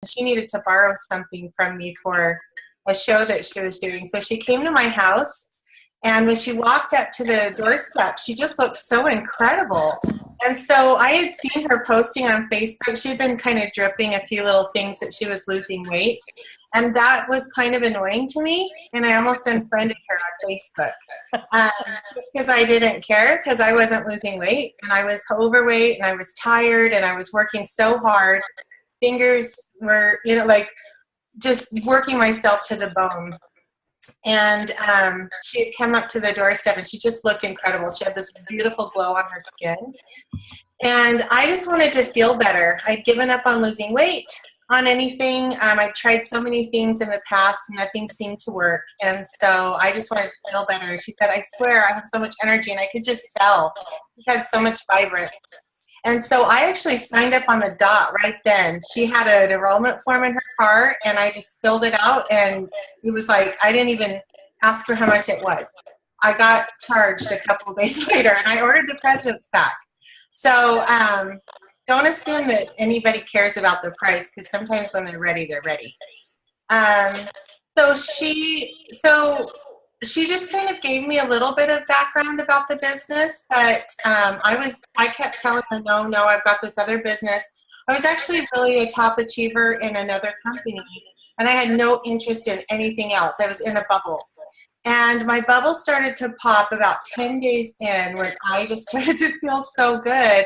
she needed to borrow something from me for a show that she was doing. So she came to my house, and when she walked up to the doorstep, she just looked so incredible. And so I had seen her posting on Facebook. She'd been kind of dripping a few little things that she was losing weight. And that was kind of annoying to me. And I almost unfriended her on Facebook just because I didn't care, because I wasn't losing weight. And I was overweight, and I was tired, and I was working so hard. Fingers were, like just working myself to the bone. And she had come up to the doorstep, and she just looked incredible. She had this beautiful glow on her skin. And I just wanted to feel better. I'd given up on losing weight on anything. I tried so many things in the past, and nothing seemed to work. And so I just wanted to feel better. And she said, I swear I have so much energy. And I could just tell she had so much vibrance. And so I actually signed up on the dot right then. She had an enrollment form in her car, and I just filled it out. And it was like, I didn't even ask her how much it was. I got charged a couple of days later, and I ordered the President's Pack. So don't assume that anybody cares about the price, because sometimes when they're ready, they're ready. So she just kind of gave me a little bit of background about the business, but I kept telling her, no, I've got this other business. I was actually really a top achiever in another company, and I had no interest in anything else. I was in a bubble. And my bubble started to pop about 10 days in, when I just started to feel so good.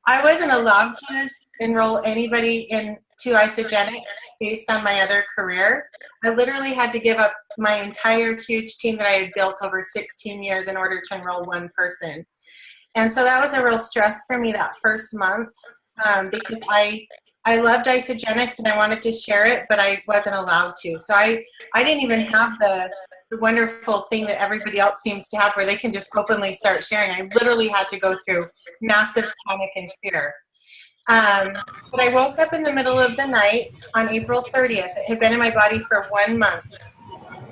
I wasn't allowed to enroll anybody into Isagenix based on my other career. I literally had to give up my entire huge team that I had built over 16 years in order to enroll one person. And so that was a real stress for me that first month, because I loved Isagenix and I wanted to share it, but I wasn't allowed to. So I didn't even have the wonderful thing that everybody else seems to have, where they can just openly start sharing. I literally had to go through massive panic and fear. But I woke up in the middle of the night on April 30th. It had been in my body for 1 month.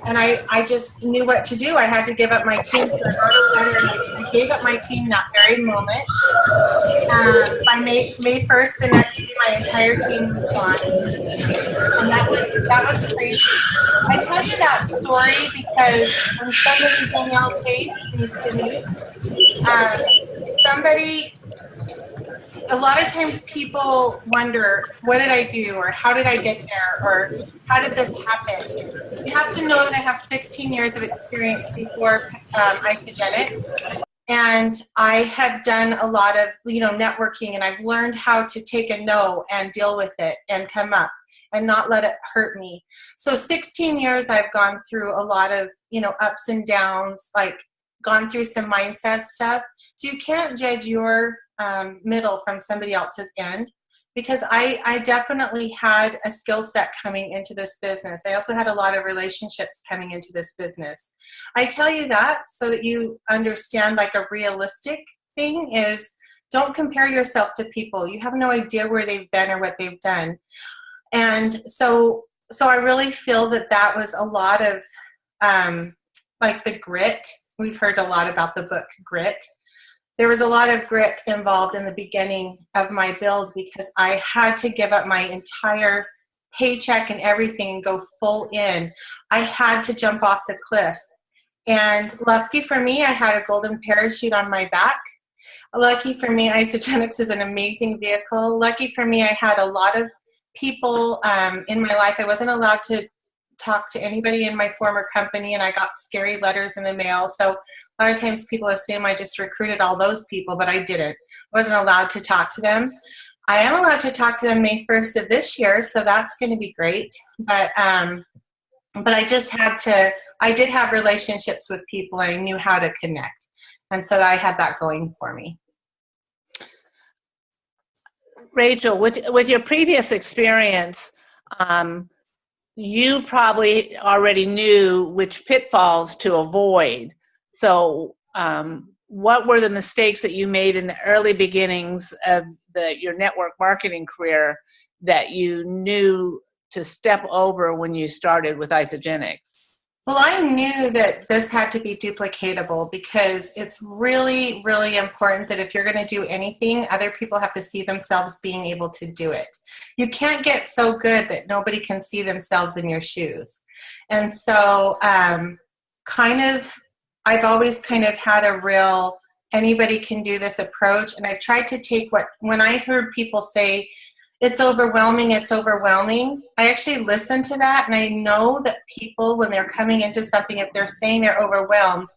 And I just knew what to do. I had to give up my team. So I wrote a letter, and I gave up my team that very moment. By May 1st, the next day, my entire team was gone. And that was crazy. I tell you that story because when somebody Danielle Pace needs to meet, a lot of times people wonder, what did I do, or how did I get there, or how did this happen? You have to know that I have 16 years of experience before Isagenix, and I have done a lot of networking, and I've learned how to take a no and deal with it and come up and not let it hurt me. So 16 years I've gone through a lot of ups and downs, like gone through some mindset stuff. So you can't judge your middle from somebody else's end, because I definitely had a skill set coming into this business. I also had a lot of relationships coming into this business. I tell you that so that you understand, like, a realistic thing is, don't compare yourself to people. You have no idea where they've been or what they've done. And so I really feel that was a lot of like the grit. We've heard a lot about the book Grit. There was a lot of grit involved in the beginning of my build, because I had to give up my entire paycheck and everything and go full in. I had to jump off the cliff. And lucky for me, I had a golden parachute on my back. Lucky for me, Isagenix is an amazing vehicle. Lucky for me, I had a lot of people in my life. I wasn't allowed to talk to anybody in my former company, and I got scary letters in the mail. So a lot of times people assume I just recruited all those people, but I didn't. I wasn't allowed to talk to them. I am allowed to talk to them May 1st of this year, so that's going to be great. But I just I did have relationships with people. I knew how to connect. And so I had that going for me. Rachel, with your previous experience, you probably already knew which pitfalls to avoid. So what were the mistakes that you made in the early beginnings of your network marketing career that you knew to step over when you started with Isagenix? Well, I knew that this had to be duplicatable because it's really, really important that if you're going to do anything, other people have to see themselves being able to do it. You can't get so good that nobody can see themselves in your shoes. And so I've always kind of had a real anybody can do this approach. And I've tried to take when I heard people say, it's overwhelming, I actually listen to that, and I know that people, when they're coming into something, if they're saying they're overwhelmed,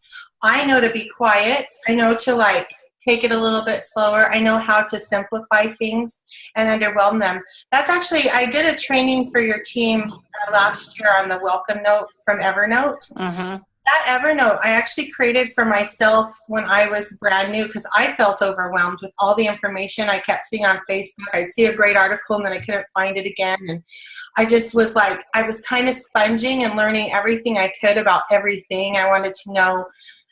I know to be quiet. I know to take it a little bit slower. I know how to simplify things and underwhelm them. That's actually, I did a training for your team last year on the welcome note from Evernote. Mm-hmm. That Evernote I actually created for myself when I was brand new because I felt overwhelmed with all the information I kept seeing on Facebook. I'd see a great article and then I couldn't find it again. And I just was I was kind of sponging and learning everything I could about everything. I wanted to know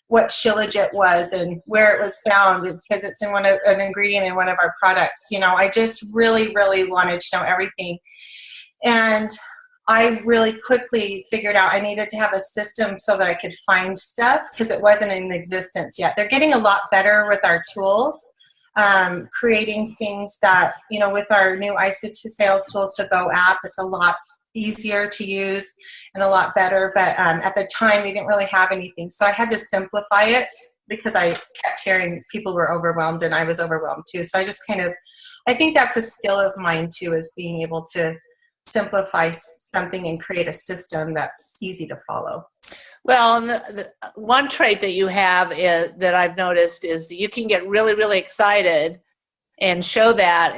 what shilajit was and where it was found because it's in an ingredient in one of our products. I just really, really wanted to know everything. And I really quickly figured out I needed to have a system so that I could find stuff because it wasn't in existence yet. They're getting a lot better with our tools, creating things that, with our new ISA Sales Tools to Go app, it's a lot easier to use and a lot better. But at the time, they didn't really have anything. So I had to simplify it because I kept hearing people were overwhelmed and I was overwhelmed too. So I just I think that's a skill of mine too, is being able to simplify something and create a system that's easy to follow. Well, the one trait that you have that I've noticed is that you can get really, really excited and show that,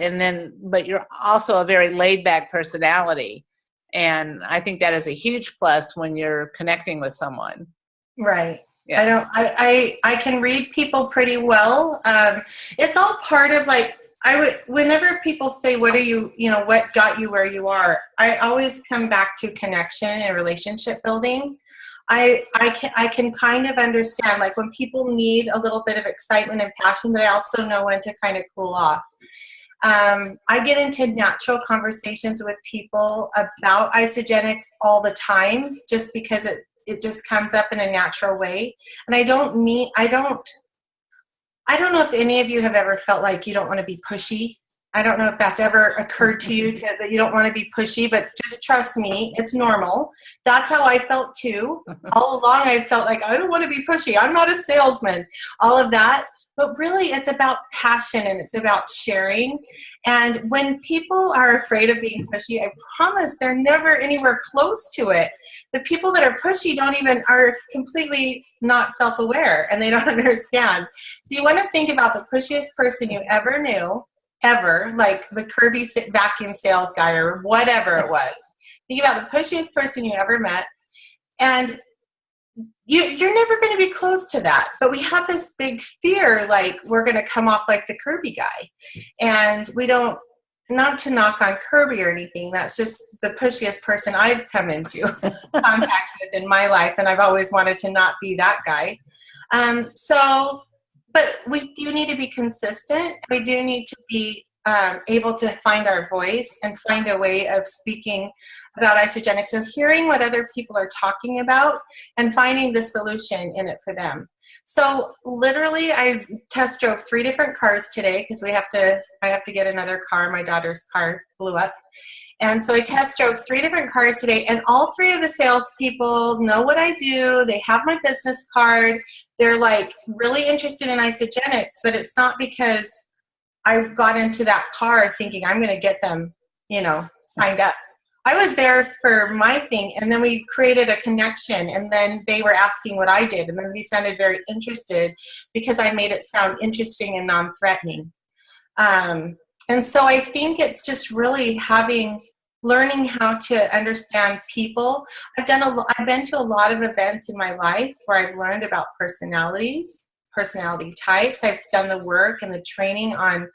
but you're also a very laid-back personality, and I think that is a huge plus when you're connecting with someone. Right. Yeah. I can read people pretty well. It's all part of whenever people say, what got you where you are, I always come back to connection and relationship building. I can kind of understand, when people need a little bit of excitement and passion, but I also know when to kind of cool off. I get into natural conversations with people about isogenics all the time, just because it just comes up in a natural way. And I don't know if any of you have ever felt like you don't want to be pushy. I don't know if that's ever occurred to you that you don't want to be pushy, but just trust me, it's normal. That's how I felt too. All along I felt like I don't want to be pushy. I'm not a salesman, all of that. But really it's about passion and it's about sharing. And when people are afraid of being pushy, I promise they're never anywhere close to it. The people that are pushy are completely not self-aware and they don't understand. So you want to think about the pushiest person you ever knew, like the Kirby vacuum sales guy or whatever it was. Think about the pushiest person you ever met, and you're never going to be close to that. But we have this big fear, we're going to come off like the Kirby guy. And we don't, not to knock on Kirby or anything, that's just the pushiest person I've come into contact with in my life. And I've always wanted to not be that guy. But we do need to be consistent. We do need to be able to find our voice and find a way of speaking about isogenics. So hearing what other people are talking about and finding the solution in it for them. So literally I test drove 3 different cars today because I have to get another car. My daughter's car blew up. And so I test drove 3 different cars today, and all 3 of the salespeople know what I do. They have my business card. They're really interested in isogenics, but it's not because I got into that car thinking I'm going to get them, signed up. I was there for my thing, and then we created a connection, and then they were asking what I did, and then they sounded very interested because I made it sound interesting and non-threatening. And so I think it's just really learning how to understand people. I've been to a lot of events in my life where I've learned about personalities, personality types. I've done the work and the training on,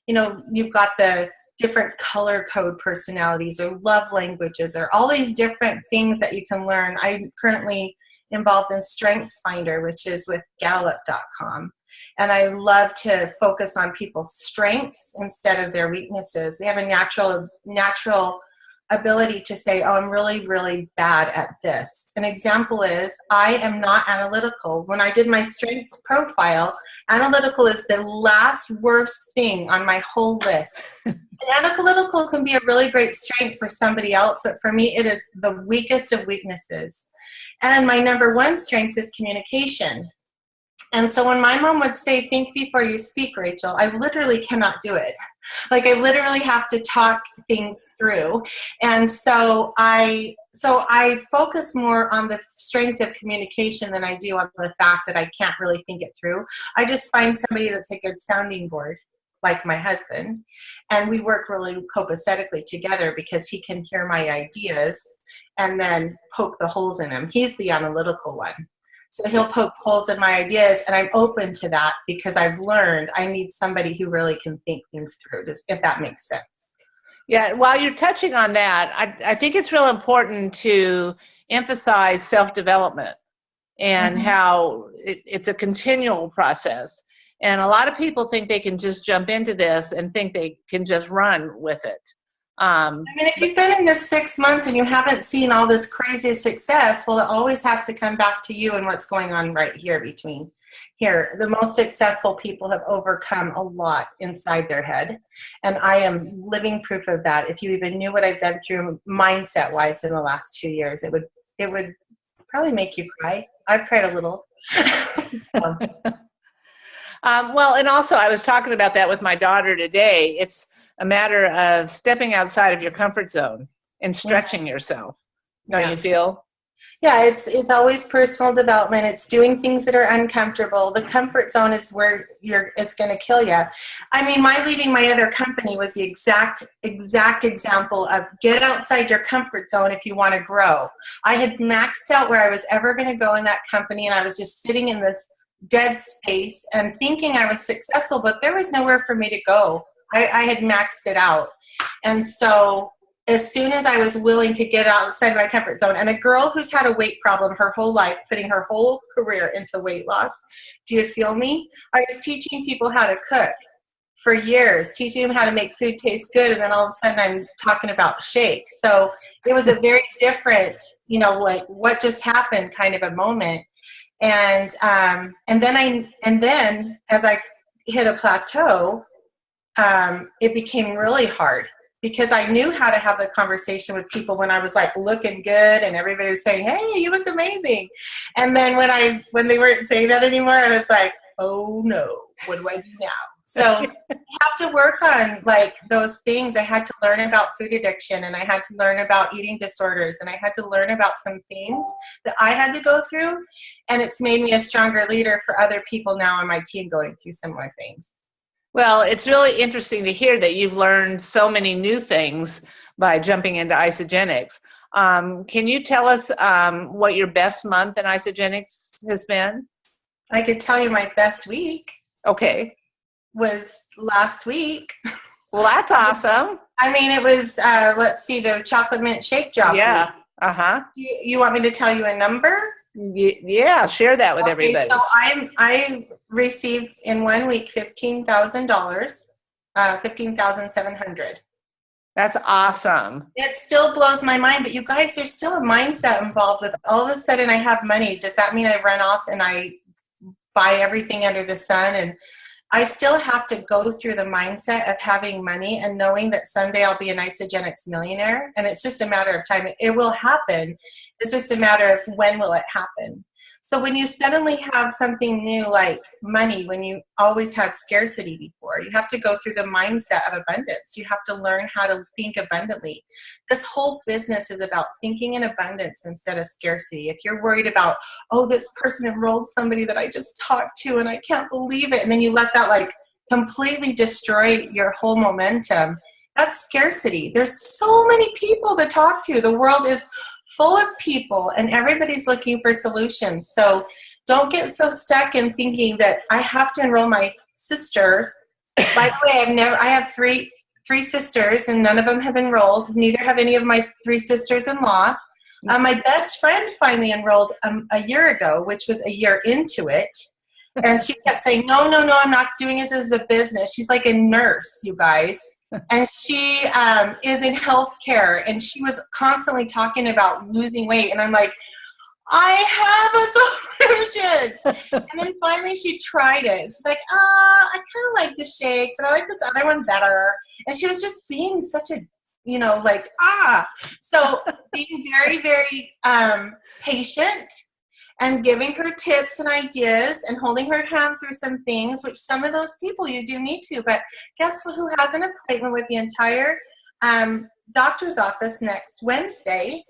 you've got the different color code personalities or love languages or all these different things that you can learn. I'm currently involved in Strengths Finder, which is with Gallup.com. And I love to focus on people's strengths instead of their weaknesses. We have a natural ability to say, oh, I'm really, really bad at this. An example is I am not analytical. When I did my strengths profile, analytical is the last worst thing on my whole list. And analytical can be a really great strength for somebody else, but for me, it is the weakest of weaknesses. And my number one strength is communication. And so when my mom would say, think before you speak, Rachel, I literally cannot do it. Like, I literally have to talk things through. And so I focus more on the strength of communication than I do on the fact that I can't really think it through. I just find somebody that's a good sounding board, like my husband, and we work really copacetically together because he can hear my ideas and then poke the holes in them. He's the analytical one. So he'll poke holes in my ideas, and I'm open to that because I've learned I need somebody who really can think things through, if that makes sense. Yeah, while you're touching on that, I think it's real important to emphasize self-development and how it's a continual process. And a lot of people think they can just jump into this and think they can just run with it. I mean, if you've been in this 6 months and you haven't seen all this crazy success, well, it always has to come back to you and what's going on right here between here. The most successful people have overcome a lot inside their head, and I am living proof of that. If you even knew what I've been through mindset-wise in the last 2 years, it would probably make you cry. I've cried a little. So. Well, and also I was talking about that with my daughter today. It's a matter of stepping outside of your comfort zone and stretching yourself. Don't you feel? Yeah, it's always personal development. It's doing things that are uncomfortable. The comfort zone is where it's going to kill you. I mean, my leaving my other company was the exact example of get outside your comfort zone if you want to grow. I had maxed out where I was ever going to go in that company, and I was just sitting in this dead space and thinking I was successful, but there was nowhere for me to go. I had maxed it out. And so as soon as I was willing to get outside my comfort zone, and a girl who's had a weight problem her whole life, putting her whole career into weight loss, do you feel me? I was teaching people how to cook for years, teaching them how to make food taste good, and then all of a sudden I'm talking about shake. So it was a very different, like what just happened kind of a moment. And then as I hit a plateau, it became really hard because I knew how to have the conversation with people when I was like looking good and everybody was saying, hey, you look amazing. And then when they weren't saying that anymore, I was like, oh no, what do I do now? So you have to work on like those things. I had to learn about food addiction, and I had to learn about eating disorders, and I had to learn about some things that I had to go through. And it's made me a stronger leader for other people now on my team going through similar things. Well, it's really interesting to hear that you've learned so many new things by jumping into Isogenics. Can you tell us what your best month in Isogenics has been? I could tell you my best week. Okay. Was last week. Well, that's awesome. I mean, it was, let's see, the chocolate mint shake drop. Yeah. Week. You want me to tell you a number? Yeah, share that with everybody. So I received in 1 week $15,000, $15,700. That's awesome. It still blows my mind, but you guys, there's still a mindset involved with all of a sudden I have money. Does that mean I run off and I buy everything under the sun? And I still have to go through the mindset of having money and knowing that someday I'll be an Isogenics millionaire. And it's just a matter of time. It will happen. It's just a matter of when will it happen. So when you suddenly have something new like money, when you always had scarcity before, you have to go through the mindset of abundance. You have to learn how to think abundantly. This whole business is about thinking in abundance instead of scarcity. If you're worried about, oh, this person enrolled somebody that I just talked to and I can't believe it, and then you let that like completely destroy your whole momentum, that's scarcity. There's so many people to talk to. The world is full of people and everybody's looking for solutions. So don't get so stuck in thinking that I have to enroll my sister. By the way, I have three sisters and none of them have enrolled. Neither have any of my 3 sisters-in-law. My best friend finally enrolled a year ago, which was a year into it. And she kept saying, no, I'm not doing this as a business. She's like a nurse, you guys. And she is in healthcare, and she was constantly talking about losing weight. And I'm like, I have a solution. And then finally she tried it. She's like, I kind of like the shake, but I like this other one better. And she was just being such a, like, So being very, very patient and giving her tips and ideas and holding her hand through some things, which some of those people you do need to. But guess who has an appointment with the entire doctor's office next Wednesday?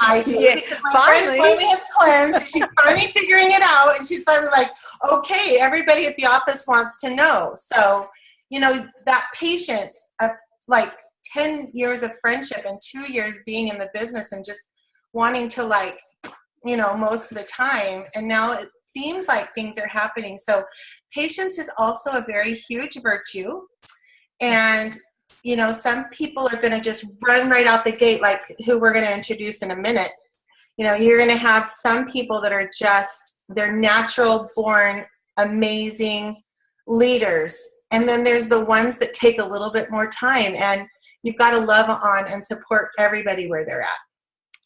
I do, Yeah, because my friend finally has cleansed. She's finally figuring it out, and she's finally like, okay, everybody at the office wants to know. So, that patience of like 10 years of friendship and 2 years being in the business and just wanting to most of the time. And now it seems like things are happening. So patience is also a very huge virtue. And some people are going to just run right out the gate, like who we're going to introduce in a minute. You're going to have some people that are just, they're natural born, amazing leaders. And then there's the ones that take a little bit more time, and you've got to love on and support everybody where they're at.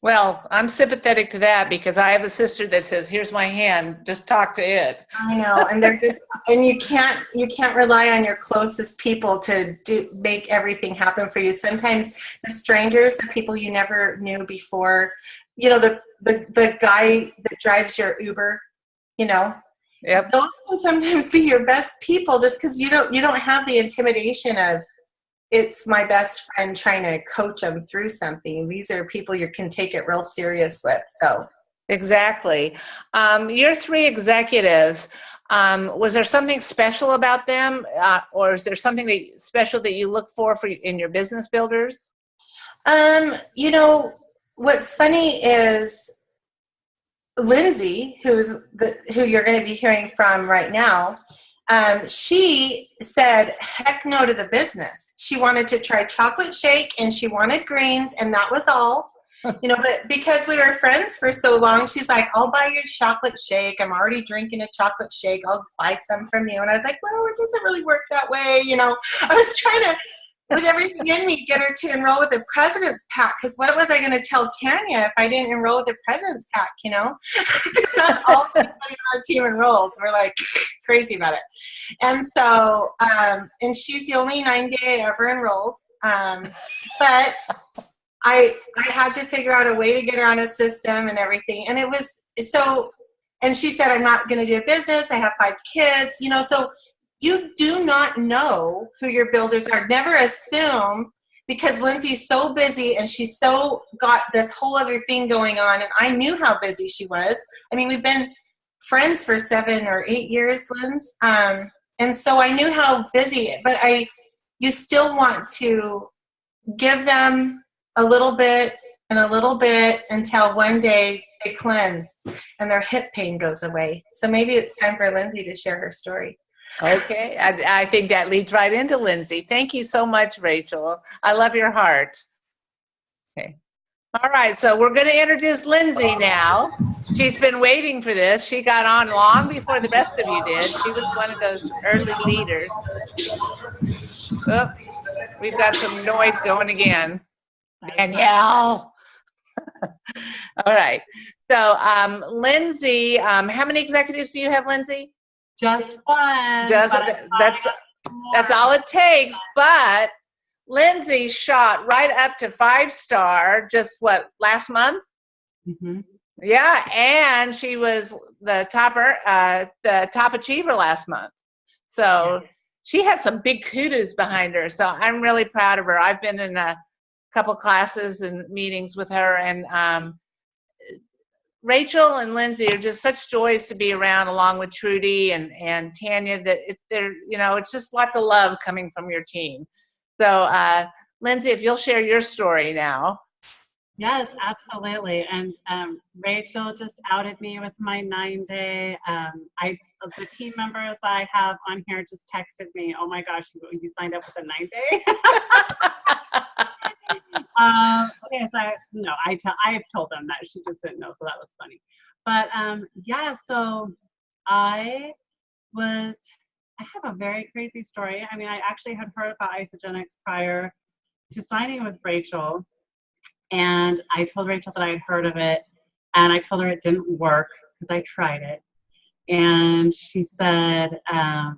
Well, I'm sympathetic to that because I have a sister that says, here's my hand, just talk to it. I know, and they're just, and you can't rely on your closest people to make everything happen for you. Sometimes the strangers, the people you never knew before, the guy that drives your Uber, Yep. Those can sometimes be your best people, just because you don't have the intimidation of, it's my best friend trying to coach them through something. These are people you can take it real serious with. So exactly. Your 3 executives, was there something special about them, or is there something special that you look for in your business builders? What's funny is Lindsey, who you're going to be hearing from right now, she said heck no to the business. She wanted to try chocolate shake, and she wanted greens, and that was all. But because we were friends for so long, she's like, I'll buy your chocolate shake. I'm already drinking a chocolate shake. I'll buy some from you. And I was like, well, it doesn't really work that way. I was trying to, with everything in me, get her to enroll with the President's Pack, because what was I going to tell Tanya if I didn't enroll with the President's Pack, That's all everybody on our team enrolls. We're like crazy about it. And so, and she's the only 9-day I ever enrolled. But I had to figure out a way to get her on a system and everything. And it was so, and she said, I'm not going to do a business. I have 5 kids, so you do not know who your builders are. Never assume, because Lindsey's so busy and she's so got this whole other thing going on. And I knew how busy she was. I mean, we've been friends for 7 or 8 years, Linz. And so I knew how busy, but you still want to give them a little bit and a little bit until one day they cleanse and their hip pain goes away. So maybe it's time for Lindsey to share her story. Okay, I think that leads right into Lindsey. Thank you so much, Rachel. I love your heart. Okay. All right, so we're going to introduce Lindsey now. She's been waiting for this. She got on long before the rest of you did. She was one of those early leaders. Oh, we've got some noise going again. Danielle. All right. So, Lindsey, how many executives do you have, Lindsey? Just one. That's all it takes. But Lindsey shot right up to 5-star just last month? Mm-hmm. Yeah, and she was the top achiever last month. So she has some big kudos behind her. So I'm really proud of her. I've been in a couple classes and meetings with her, and Rachel and Lindsey are just such joys to be around, along with Trudy and Tanya. That it's just lots of love coming from your team. So, Lindsey, if you'll share your story now. Yes, absolutely. And Rachel just outed me with my 9-day. The team members that I have on here just texted me, "Oh my gosh, you signed up with a 9-day." Okay, so I've told them that. She just didn't know, so that was funny. But so I was I have a very crazy story. I mean, I actually had heard about Isagenix prior to signing with Rachel. And I told Rachel that I had heard of it. And I told her it didn't work because I tried it. And she said,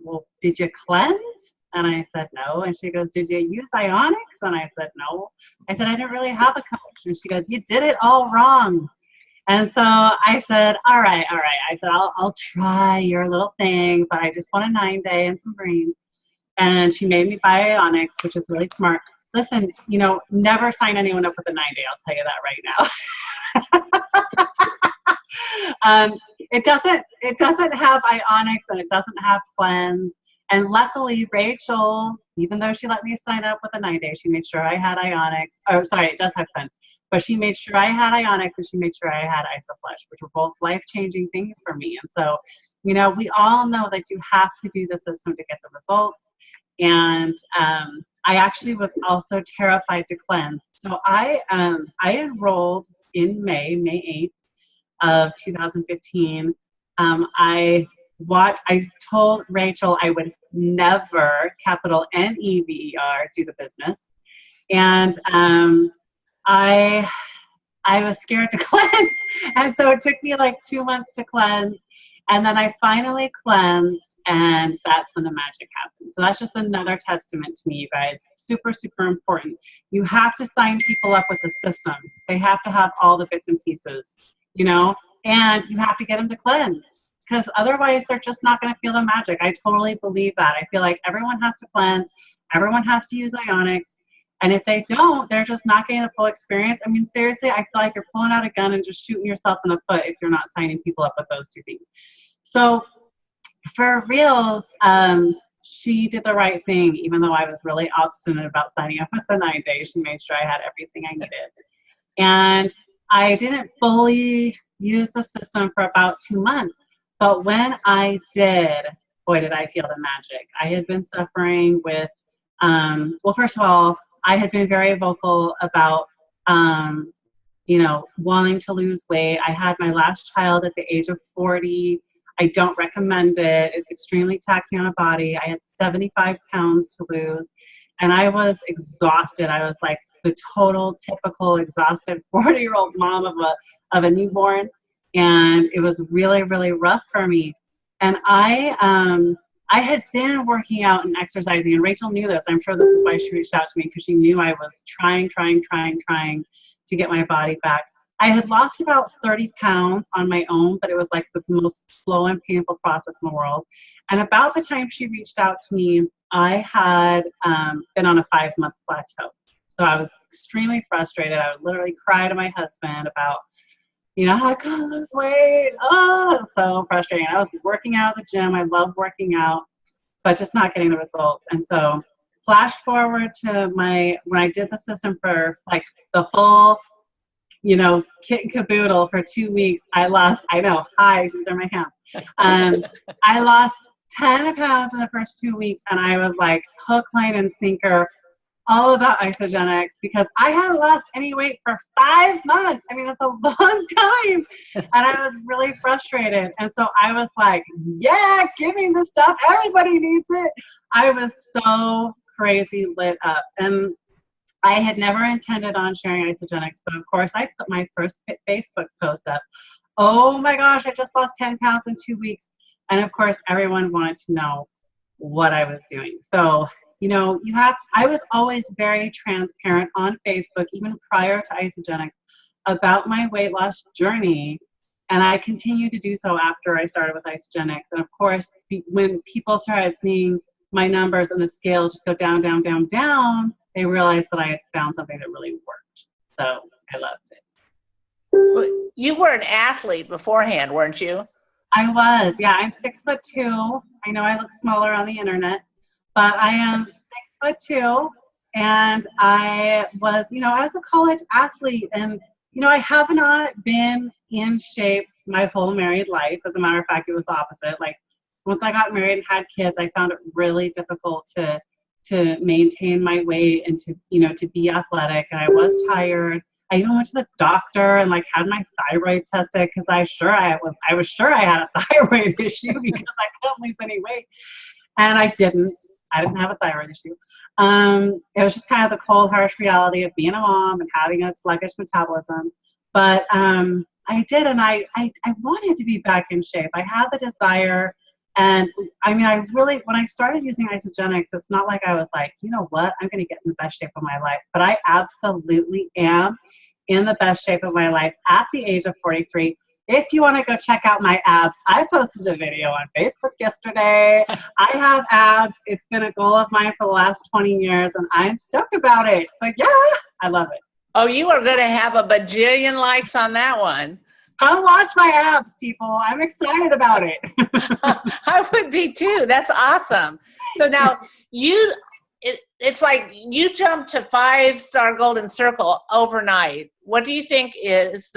well, did you cleanse? And I said, no. And she goes, did you use ionics? And I said, no. I said, I didn't really have a coach. And she goes, you did it all wrong. And so I said, all right. I said, I'll try your little thing, but I just want a 9-day and some greens. And she made me buy ionics, which is really smart. Listen, you know, never sign anyone up with a 9-day. I'll tell you that right now. It doesn't have ionics and it doesn't have cleanse. And luckily, Rachel, even though she let me sign up with a 9-day, she made sure I had ionics. Oh, sorry, it does have cleanse. But she made sure I had ionics and she made sure I had IsoFlush, which were both life-changing things for me. And so, you know, we all know that you have to do the system to get the results. And I actually was also terrified to cleanse. So I enrolled in May 8th of 2015. I told Rachel I would never, capital Never, do the business. And I was scared to cleanse. And so it took me like 2 months to cleanse. And then I finally cleansed, and that's when the magic happened. So that's just another testament to me, you guys. Super, super important. You have to sign people up with the system. They have to have all the bits and pieces, you know, and you have to get them to cleanse, because otherwise they're just not going to feel the magic. I totally believe that. I feel like everyone has to cleanse. Everyone has to use ionics. And if they don't, they're just not getting the full experience. I mean, seriously, I feel like you're pulling out a gun and just shooting yourself in the foot if you're not signing people up with those two things. So for reals, she did the right thing, even though I was really obstinate about signing up with the 9-day. She made sure I had everything I needed. And I didn't fully use the system for about 2 months. But when I did, boy, did I feel the magic. I had been suffering with, well, first of all, I had been very vocal about, you know, wanting to lose weight. I had my last child at the age of 40. I don't recommend it. It's extremely taxing on a body. I had 75 pounds to lose, and I was exhausted. I was like the total typical exhausted 40-year-old mom of a newborn, and it was really, really rough for me. And I had been working out and exercising, and Rachel knew this. I'm sure this is why she reached out to me, because she knew I was trying to get my body back. I had lost about 30 pounds on my own, but it was like the most slow and painful process in the world. And about the time she reached out to me, I had been on a 5-month plateau. So I was extremely frustrated. I would literally cry to my husband about, you know, I can't lose weight. Oh, so frustrating. I was working out at the gym. I love working out, but just not getting the results. And so flash forward to when I did the system for like the full, you know, kit and caboodle for 2 weeks, these are my hands. I lost 10 pounds in the first 2 weeks, and I was like hook, line, and sinker all about Isagenix, because I hadn't lost any weight for 5 months. I mean, that's a long time. And I was really frustrated. And so I was like, yeah, give me the stuff. Everybody needs it. I was so crazy lit up. And I had never intended on sharing Isagenix, but of course I put my first Facebook post up. Oh my gosh, I just lost 10 pounds in 2 weeks. And of course, everyone wanted to know what I was doing. So, you know, I was always very transparent on Facebook, even prior to Isagenix, about my weight loss journey. And I continued to do so after I started with Isagenix. And of course, when people started seeing my numbers on the scale just go down, down, down, down, they realized that I had found something that really worked. So I loved it. Well, you were an athlete beforehand, weren't you? I was, yeah. I'm 6'2". I know I look smaller on the internet, but I am 6'2", and I was, you know, I was a college athlete, and, you know, I have not been in shape my whole married life. As a matter of fact, it was the opposite. Like, once I got married and had kids, I found it really difficult to maintain my weight and to, you know, to be athletic. And I was tired. I even went to the doctor and like had my thyroid tested, because I was sure I had a thyroid issue because I couldn't lose any weight. And I didn't have a thyroid issue. It was just kind of the cold, harsh reality of being a mom and having a sluggish metabolism. But I did, and I wanted to be back in shape. I had the desire. And I mean, I really, when I started using Isogenics, it's not like I was like, you know what, I'm going to get in the best shape of my life. But I absolutely am in the best shape of my life at the age of 43. If you want to go check out my abs, I posted a video on Facebook yesterday. I have abs. It's been a goal of mine for the last 20 years, and I'm stoked about it. So yeah, I love it. Oh, you are going to have a bajillion likes on that one. Come watch my abs, people. I'm excited about it. I would be too. That's awesome. So now it's like you jumped to 5-star Golden Circle overnight. What do you think is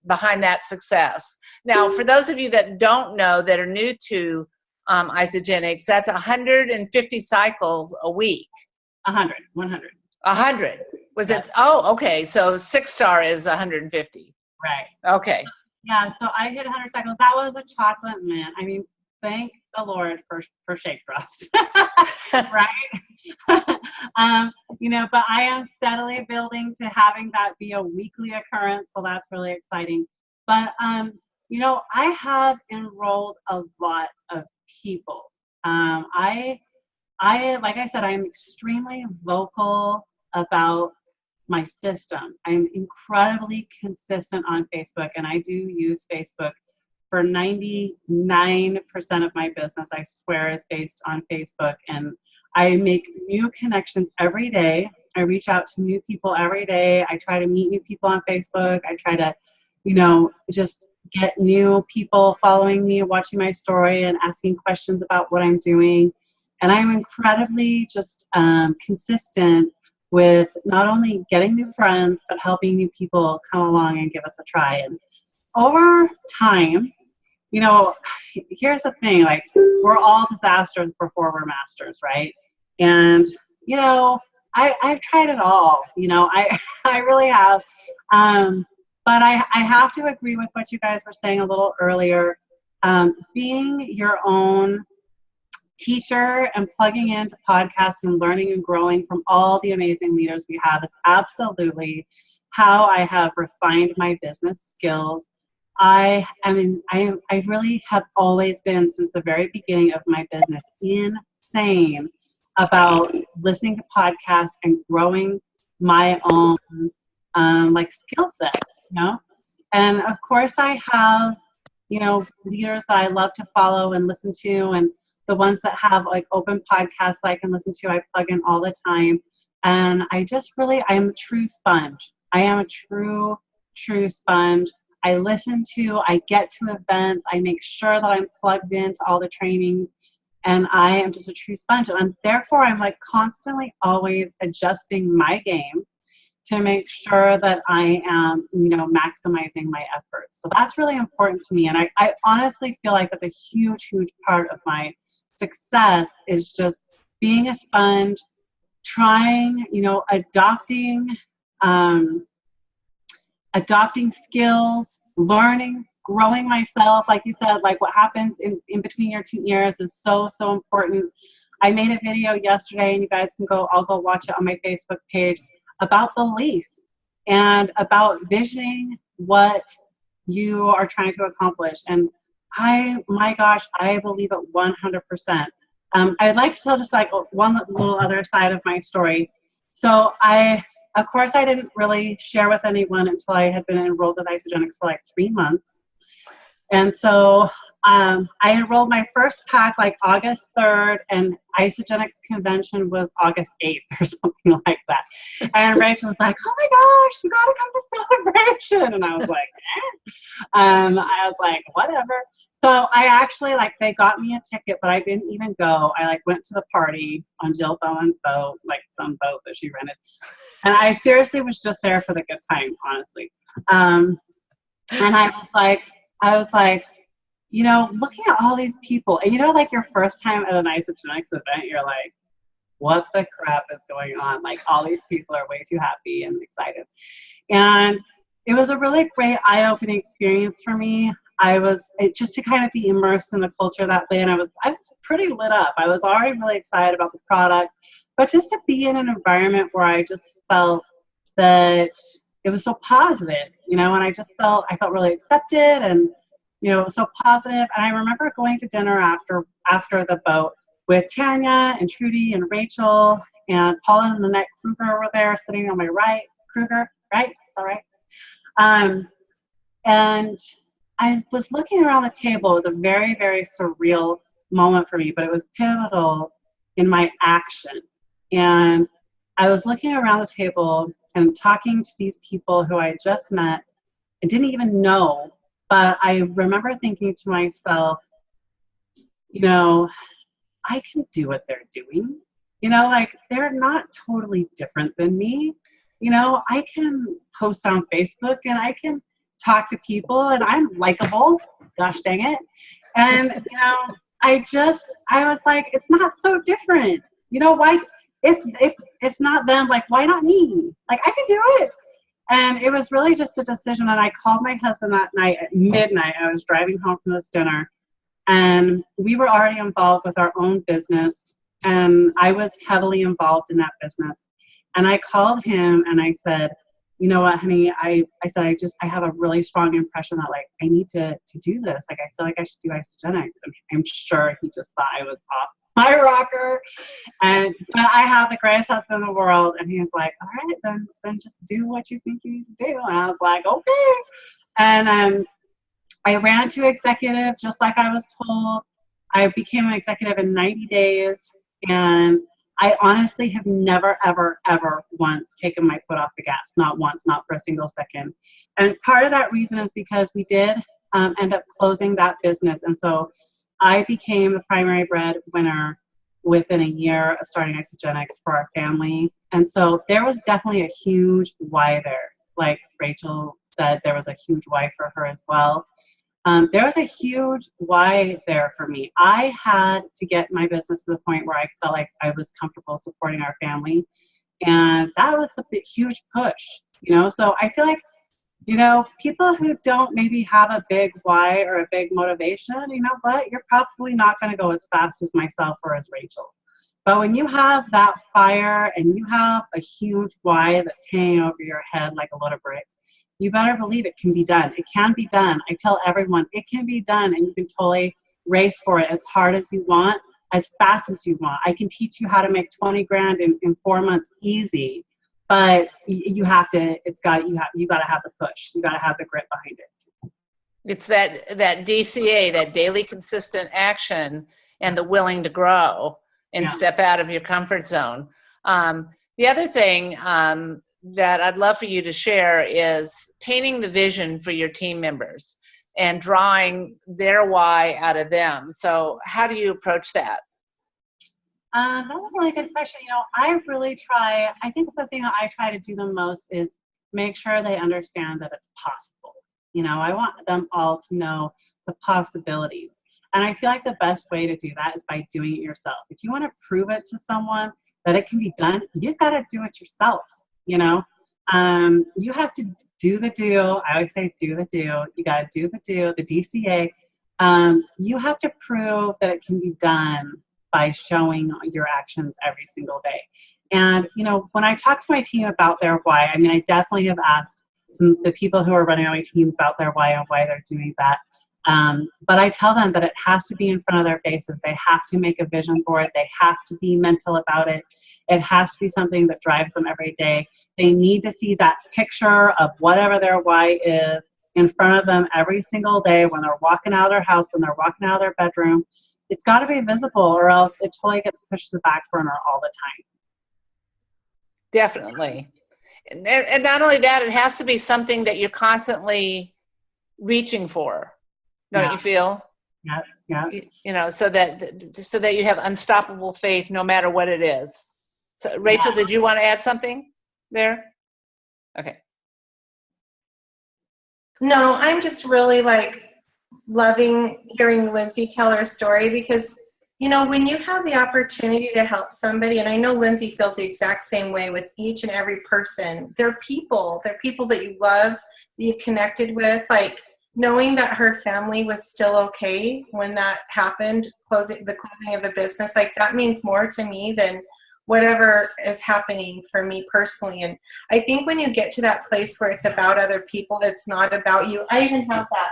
behind that success? Now, for those of you that don't know, that are new to Isogenics, that's 150 cycles a week. 100. 100. Was it? Oh, okay. So 6-star is 150. Right. Okay. Yeah, so I hit 100 cycles. That was a chocolate mint. I mean, thank the Lord for shake drops, right? But I am steadily building to having that be a weekly occurrence, so that's really exciting. But, I have enrolled a lot of people. Like I said, I'm extremely vocal about my system. I'm incredibly consistent on Facebook, and I do use Facebook for 99% of my business, I swear, is based on Facebook. And I make new connections every day. I reach out to new people every day. I try to meet new people on Facebook. I try to, just get new people following me, watching my story, and asking questions about what I'm doing. And I'm incredibly just consistent with not only getting new friends, but helping new people come along and give us a try. And over time, here's the thing, like, we're all disasters before we're masters, right? And, I've tried it all, I really have. But I have to agree with what you guys were saying a little earlier. Being your own teacher and plugging into podcasts and learning and growing from all the amazing leaders we have is absolutely how I have refined my business skills. I really have always been, since the very beginning of my business, insane about listening to podcasts and growing my own skill set, And of course I have, leaders that I love to follow and listen to, and the ones that have like open podcasts I can listen to, I plug in all the time. And I am a true sponge. I am a true sponge. I listen to, I get to events, I make sure that I'm plugged into all the trainings, and I am just a true sponge. And therefore I'm like constantly always adjusting my game to make sure that I am, maximizing my efforts. So that's really important to me. And I honestly feel like that's a huge part of my success, is just being a sponge, trying, adopting skills, learning, growing myself. Like you said, like what happens in between your 2 ears is so important. I made a video yesterday, and you guys can I'll go watch it on my Facebook page, about belief and about visioning what you are trying to accomplish. And my gosh, I believe it 100%. I'd like to tell just like one little other side of my story. So of course, I didn't really share with anyone until I had been enrolled with Isogenics for like 3 months. And so I enrolled my first pack like August 3rd, and Isogenics convention was August 8th or something like that. And Rachel was like, "Oh my gosh, you gotta come to Celebration." And I was like, I was like, whatever. So I actually, they got me a ticket, but I didn't even go. I went to the party on Jill Bowen's boat, some boat that she rented. And I seriously was just there for the good time, honestly. And I was like, looking at all these people, and your first time at an Isogenics event, you're like, what the crap is going on? All these people are way too happy and excited. And it was a really great eye-opening experience for me. just to kind of be immersed in the culture that way. And I was pretty lit up. I was already really excited about the product, but just to be in an environment where I just felt that it was so positive, and I felt really accepted, and, it was so positive. And I remember going to dinner after the boat with Tanya and Trudy and Rachel and Paula and Lynette Kruger were there sitting on my right. Kruger, right? Is that right? And I was looking around the table. It was a very, very surreal moment for me, but it was pivotal in my action. And I was looking around the table and talking to these people who I had just met and didn't even know. But I remember thinking to myself, I can do what they're doing. Like, they're not totally different than me. I can post on Facebook and I can talk to people and I'm likable. Gosh dang it. And, I was like, it's not so different. Why, if not them, like, why not me? Like, I can do it. And it was really just a decision. And I called my husband that night at midnight. I was driving home from this dinner, and we were already involved with our own business. And I was heavily involved in that business. And I called him and I said, you know what, honey, I said, I have a really strong impression that, like, I need to do this. Like, I feel like I should do Isogenics. And I'm sure he just thought I was off my rocker. But I have the greatest husband in the world. And he was like, all right, then just do what you think you need to do. And I was like, okay. And I ran to executive just like I was told. I became an executive in 90 days. And I honestly have never, ever, ever once taken my foot off the gas. Not once, not for a single second. And part of that reason is because we did end up closing that business. And so I became the primary breadwinner within a year of starting Isogenics for our family. And so there was definitely a huge why there. Like Rachel said, there was a huge why for her as well. There was a huge why there for me. I had to get my business to the point where I felt like I was comfortable supporting our family. And that was a huge push, So I feel like, people who don't maybe have a big why or a big motivation, you're probably not going to go as fast as myself or as Rachel. But when you have that fire and you have a huge why that's hanging over your head like a load of bricks, you better believe it can be done. It can be done. I tell everyone it can be done, and you can totally race for it as hard as you want, as fast as you want. I can teach you how to make 20 grand in 4 months easy, but you got to have the push. You got to have the grit behind it. It's that DCA, that daily consistent action, and the willing to grow and step out of your comfort zone. The other thing that I'd love for you to share is painting the vision for your team members and drawing their why out of them. So how do you approach that? That's a really good question. I really try, I think the thing that I try to do the most is make sure they understand that it's possible. I want them all to know the possibilities. And I feel like the best way to do that is by doing it yourself. If you want to prove it to someone that it can be done, you've got to do it yourself. You have to do the do. I always say do the do. You got to do the do, the DCA. You have to prove that it can be done by showing your actions every single day. And, when I talk to my team about their why, I definitely have asked the people who are running on my team about their why and why they're doing that. But I tell them that it has to be in front of their faces. They have to make a vision for it. They have to be mental about it. It has to be something that drives them every day. They need to see that picture of whatever their why is in front of them every single day when they're walking out of their house, when they're walking out of their bedroom. It's got to be visible, or else it totally gets pushed to the back burner all the time. Definitely. And not only that, it has to be something that you're constantly reaching for. Don't you feel? Yeah. So that you have unstoppable faith no matter what it is. So Rachel, did you want to add something there? Okay. No, I'm just really loving hearing Lindsey tell her story, because when you have the opportunity to help somebody, and I know Lindsey feels the exact same way with each and every person. They're people that you love, that you've connected with. knowing that her family was still okay when that happened, the closing of the business, like that means more to me than whatever is happening for me personally. And I think when you get to that place where it's about other people, it's not about you. I even have that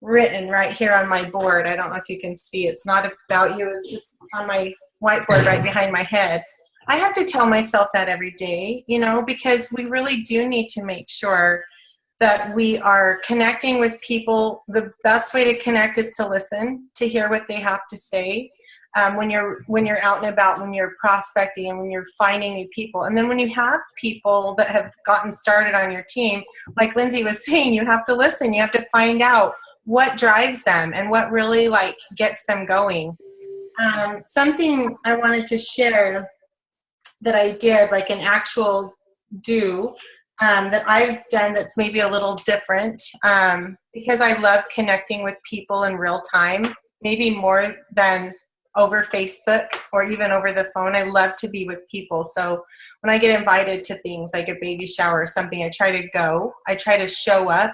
written right here on my board. I don't know if you can see. It's not about you. It's just on my whiteboard right behind my head. I have to tell myself that every day, you know, because we really do need to make sure that we are connecting with people. The best way to connect is to listen, to hear what they have to say. When you're out and about, when you're prospecting and when you're finding new people. And then when you have people that have gotten started on your team, like Lindsey was saying, you have to listen. You have to find out what drives them and what really like gets them going. Something I wanted to share that I did, like an actual do, that I've done that's maybe a little different, because I love connecting with people in real time, maybe more than over Facebook or even over the phone. I love to be with people. So when I get invited to things like a baby shower or something, I try to go. I try to show up.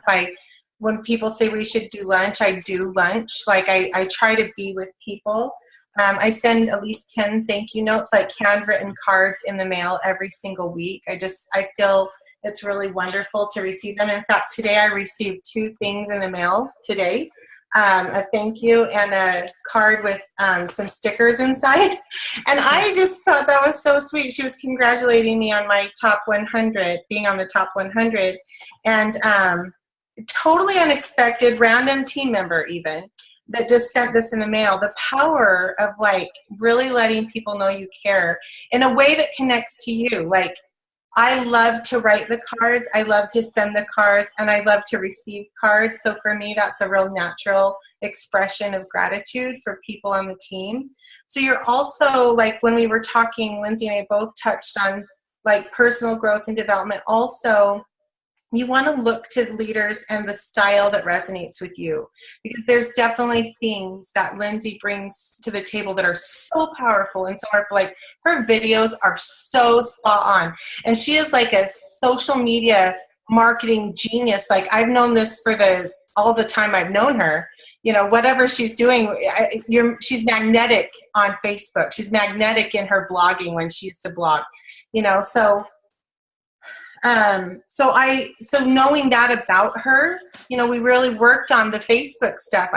When people say we should do lunch, I do lunch. Like I try to be with people. I send at least 10 thank you notes, like handwritten cards in the mail every single week. I feel it's really wonderful to receive them. In fact, today I received 2 things in the mail today. A thank you and a card with some stickers inside. And I just thought that was so sweet. She was congratulating me on my top 100, being on the top 100. And totally unexpected, random team member even, that just sent this in the mail. The power of like really letting people know you care in a way that connects to you. Like, I love to write the cards, I love to send the cards, and I love to receive cards. So for me, that's a real natural expression of gratitude for people on the team. So you're also, like when we were talking, Lindsey and I both touched on like personal growth and development. Also, you want to look to leaders and the style that resonates with you, because there's definitely things that Lindsey brings to the table that are so powerful and so wonderful. Like her videos are so spot on, and she is like a social media marketing genius. Like I've known this for all the time I've known her. You know, whatever she's doing, she's magnetic on Facebook. She's magnetic in her blogging when she used to blog. You know, so knowing that about her, you know, we really worked on the Facebook stuff,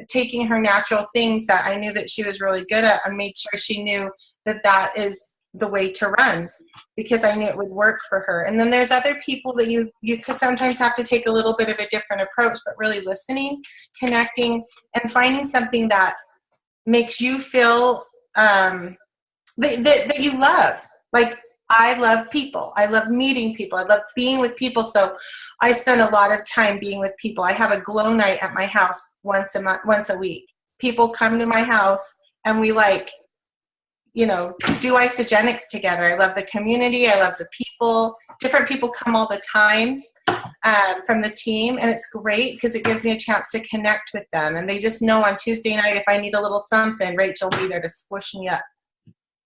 taking her natural things that I knew that she was really good at, and made sure she knew that is the way to run, because I knew it would work for her. And then there's other people that you could sometimes have to take a little bit of a different approach, but really listening, connecting, and finding something that makes you feel that you love. Like, I love people. I love meeting people. I love being with people. So I spend a lot of time being with people. I have a glow night at my house once a week. People come to my house and we do isogenics together. I love the community. I love the people. Different people come all the time from the team, and it's great because it gives me a chance to connect with them. And they just know on Tuesday night, if I need a little something, Rachel will be there to squish me up.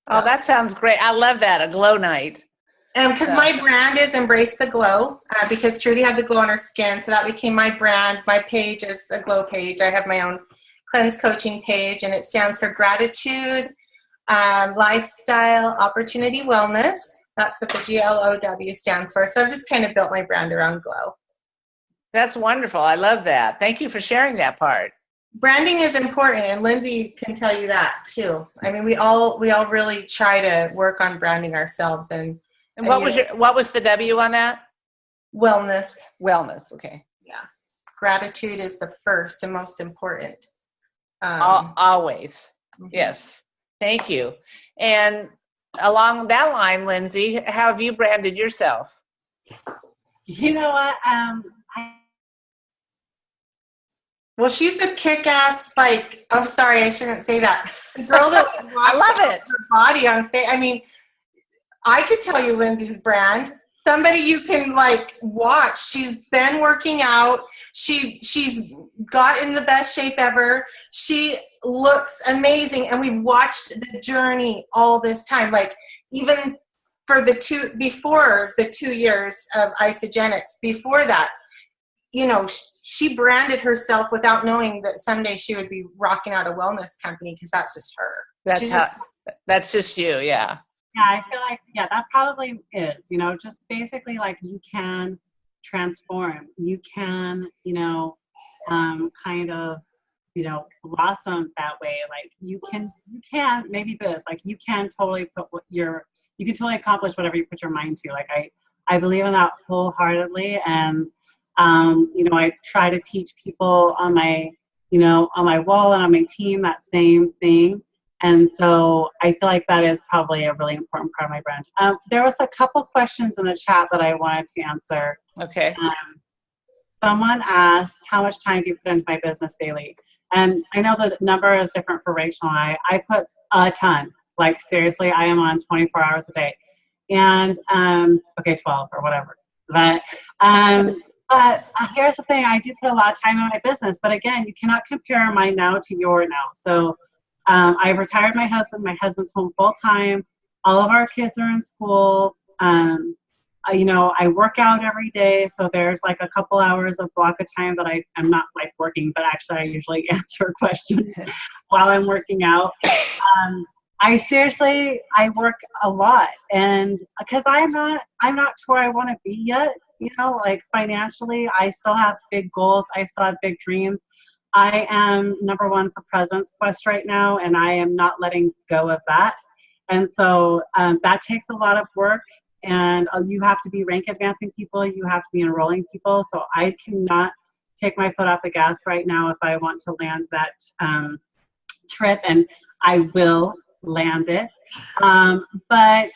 Oh, that sounds great. I love that, a glow night. Because my brand is Embrace the Glow, because Trudy had the glow on her skin, so that became my brand. My page is the Glow page. I have my own cleanse coaching page, and it stands for gratitude, lifestyle, opportunity, wellness. That's what the GLOW stands for. So I've just kind of built my brand around glow. That's wonderful. I love that. Thank you for sharing that part. Branding is important, and Lindsey can tell you that too. I mean, we all really try to work on branding ourselves. And what was the W on that? Wellness. Wellness. Okay. Yeah. Gratitude is the first and most important. Always. Mm-hmm. Yes. Thank you. And along that line, Lindsey, how have you branded yourself? You know what? Well, she's the kick-ass, I'm sorry, I shouldn't say that. The girl that I love it. Her body on face. I mean, I could tell you Lindsey's brand. Somebody you can watch. She's been working out. She's got in the best shape ever. She looks amazing, and we've watched the journey all this time. Even for before the 2 years of isogenics, before that, she branded herself without knowing that someday she would be rocking out a wellness company, because that's just her. That's just you, yeah. Yeah, I feel like, yeah, that probably is, you know, just basically like you can transform, you can, you know, kind of, you know, blossom that way. Like you can maybe this, like you can totally you can totally accomplish whatever you put your mind to. Like I believe in that wholeheartedly. And, you know, I try to teach people on my, you know, on my wall and on my team that same thing. And so I feel like that is probably a really important part of my brand. There was a couple questions in the chat that I wanted to answer. Okay. Someone asked, how much time do you put into my business daily? And I know the number is different for Rachel and I put a ton. Like seriously, I am on 24 hours a day. And, okay, 12 or whatever. But here's the thing, I do put a lot of time in my business, but again, you cannot compare my now to your now. So I retired my husband. My husband's home full time. All of our kids are in school. You know, I work out every day. So there's like a couple hours of block of time that I'm not like working, but actually I usually answer questions while I'm working out. I work a lot, and because I'm not to where I want to be yet, you know, like financially, I still have big goals. I still have big dreams. I am number one for President's Quest right now, and I am not letting go of that. And so that takes a lot of work, and you have to be rank advancing people. You have to be enrolling people. So I cannot take my foot off the gas right now if I want to land that trip, and I will land it. But,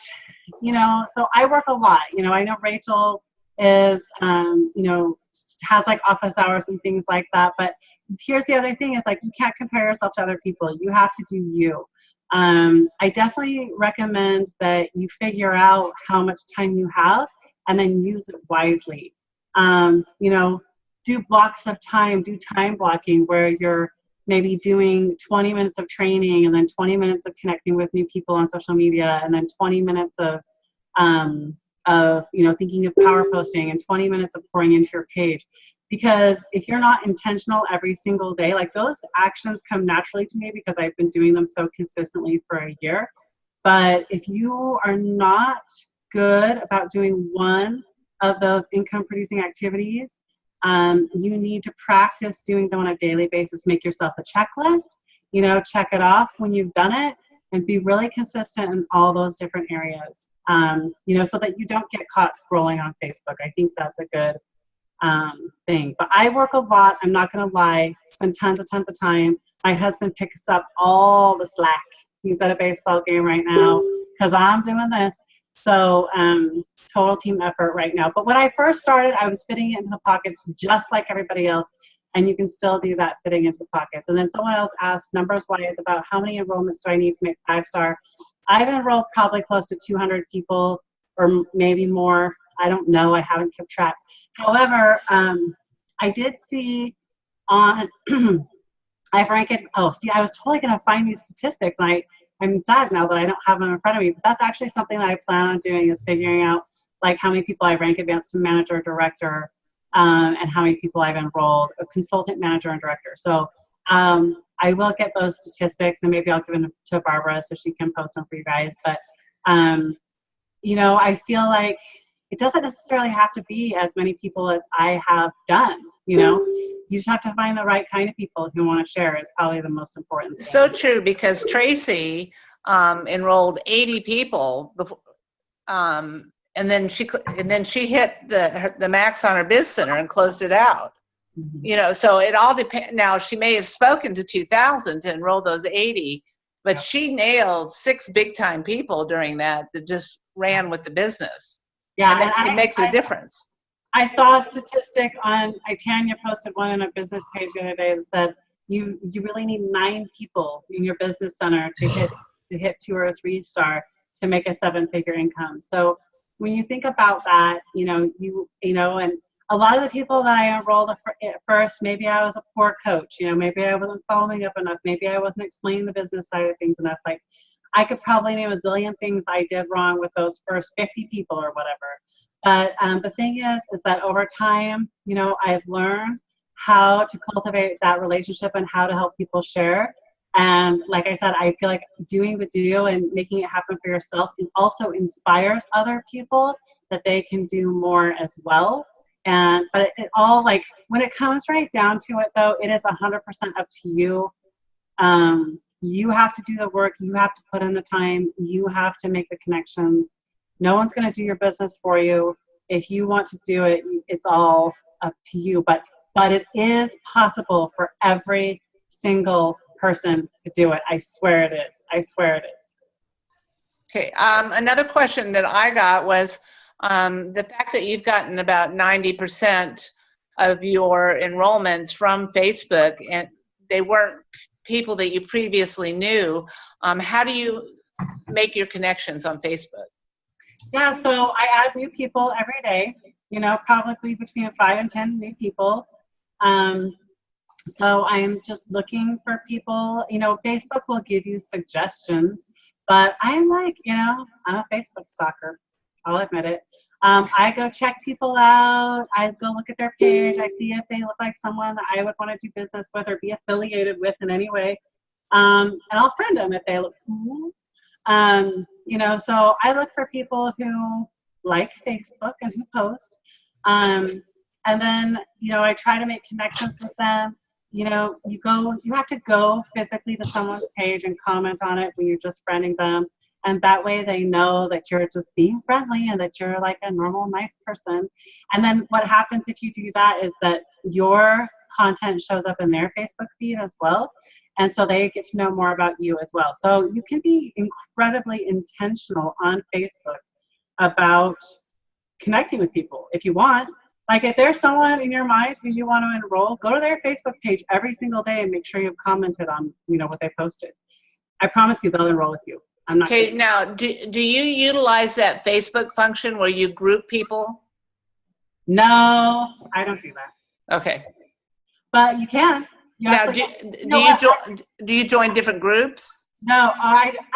you know, so I work a lot. You know, I know Rachel is, you know, has like office hours and things like that. But here's the other thing is like, you can't compare yourself to other people. You have to do you. I definitely recommend that you figure out how much time you have and then use it wisely. You know, do blocks of time, do time blocking where you're maybe doing 20 minutes of training and then 20 minutes of connecting with new people on social media and then 20 minutes of you know, thinking of power posting and 20 minutes of pouring into your page. Because if you're not intentional every single day, like those actions come naturally to me because I've been doing them so consistently for a year. But if you are not good about doing one of those income producing activities, you need to practice doing them on a daily basis. Make yourself a checklist, you know, check it off when you've done it and be really consistent in all those different areas, you know, so that you don't get caught scrolling on Facebook. I think that's a good thing. But I work a lot. I'm not going to lie. Spend tons of time. My husband picks up all the slack. He's at a baseball game right now because I'm doing this. So total team effort right now. But when I first started, I was fitting it into the pockets just like everybody else. And you can still do that fitting into the pockets. And then someone else asked numbers-wise about how many enrollments do I need to make 5-star. I've enrolled probably close to 200 people or maybe more. I don't know. I haven't kept track. However, I did see on, I've ranked it. Oh, see, I was totally going to find these statistics. And I'm sad now that I don't have them in front of me. But that's actually something that I plan on doing is figuring out like how many people I rank advanced to manager, director, and how many people I've enrolled, a consultant, manager, and director. So I will get those statistics and maybe I'll give them to Barbara so she can post them for you guys. But, you know, I feel like it doesn't necessarily have to be as many people as I have done, you know. You just have to find the right kind of people who want to share is probably the most important thing. So true, because Tracy enrolled 80 people before, and then she hit the max on her biz center and closed it out. Mm-hmm. You know, so it all depends. Now she may have spoken to 2,000 to enroll those 80, but she nailed 6 big time people during that just ran with the business. Yeah, and it makes a difference. I saw a statistic on, Tanya posted one on a business page the other day that said you really need 9 people in your business center to hit 2 or 3 star to make a 7-figure income. So when you think about that, you know, and a lot of the people that I enrolled at first, maybe I was a poor coach, you know, maybe I wasn't following up enough, maybe I wasn't explaining the business side of things enough. Like I could probably name a zillion things I did wrong with those first 50 people or whatever. But the thing is that over time, you know, I've learned how to cultivate that relationship and how to help people share. And like I said, I feel like doing the do and making it happen for yourself, it also inspires other people that they can do more as well. And but it all, like, when it comes right down to it, though, it is 100% up to you. You have to do the work. You have to put in the time. You have to make the connections. No one's going to do your business for you. If you want to do it, it's all up to you. But it is possible for every single person to do it. I swear it is. I swear it is. Okay. Another question that I got was the fact that you've gotten about 90% of your enrollments from Facebook, and they weren't people that you previously knew. How do you make your connections on Facebook? Yeah, so I add new people every day, probably between 5 and 10 new people. So I'm just looking for people. Facebook will give you suggestions, but I'm like, I'm a Facebook stalker. I'll admit it. I go check people out. I go look at their page. I see if they look like someone that I would want to do business with or be affiliated with in any way. And I'll friend them if they look cool. So I look for people who like Facebook and who post. And then, I try to make connections with them. You have to go physically to someone's page and comment on it when you're just friending them. And that way they know that you're just being friendly and that you're like a normal, nice person. And then what happens if you do that is that your content shows up in their Facebook feed as well. And so they get to know more about you as well. So you can be incredibly intentional on Facebook about connecting with people if you want. Like, if there's someone in your mind who you want to enroll, go to their Facebook page every single day and make sure you've commented on, what they posted. I promise you they'll enroll with you. I'm not Okay, kidding. now, do you utilize that Facebook function where you group people? No, I don't do that. Okay. But you can. Now, do you join different groups? No,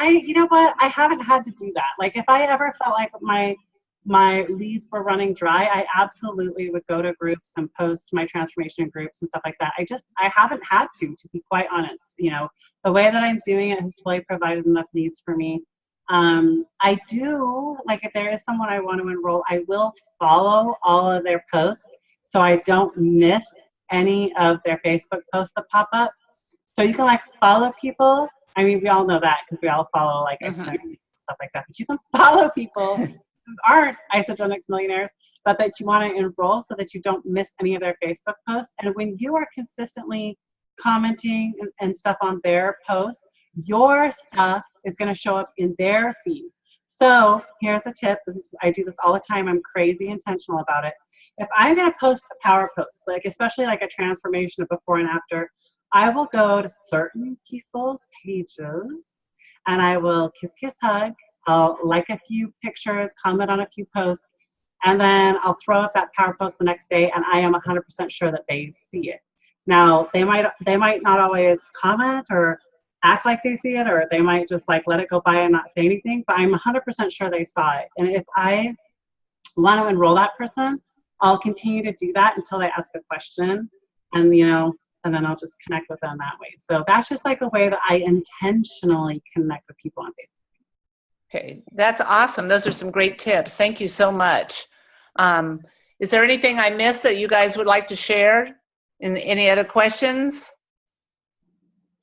you know what? I haven't had to do that. Like, if I ever felt like my leads were running dry, I absolutely would go to groups and post my transformation groups and stuff like that. I haven't had to be quite honest. The way that I'm doing it has totally provided enough leads for me. I do, like, if there is someone I want to enroll, I will follow all of their posts so I don't miss any of their Facebook posts that pop up. So you can, like, follow people. I mean, we all know that because we all follow, like, stuff like that. But you can follow people who aren't Isagenix millionaires, but that you want to enroll so that you don't miss any of their Facebook posts. And when you are consistently commenting and stuff on their posts, your stuff is going to show up in their feed. So here's a tip. I do this all the time. I'm crazy intentional about it. If I'm going to post a power post, like especially like a transformation of before and after, I will go to certain people's pages and I will kiss, hug. I'll like a few pictures, comment on a few posts, and then I'll throw up that power post the next day, and I am 100% sure that they see it. Now, they might not always comment or act like they see it, or they might just like let it go by and not say anything, but I'm 100% sure they saw it. And if I want to enroll that person, I'll continue to do that until they ask a question, and then I'll just connect with them that way. So that's just like a way that I intentionally connect with people on Facebook. Okay, that's awesome. Those are some great tips. Thank you so much. Is there anything I missed that you guys would like to share? Any other questions?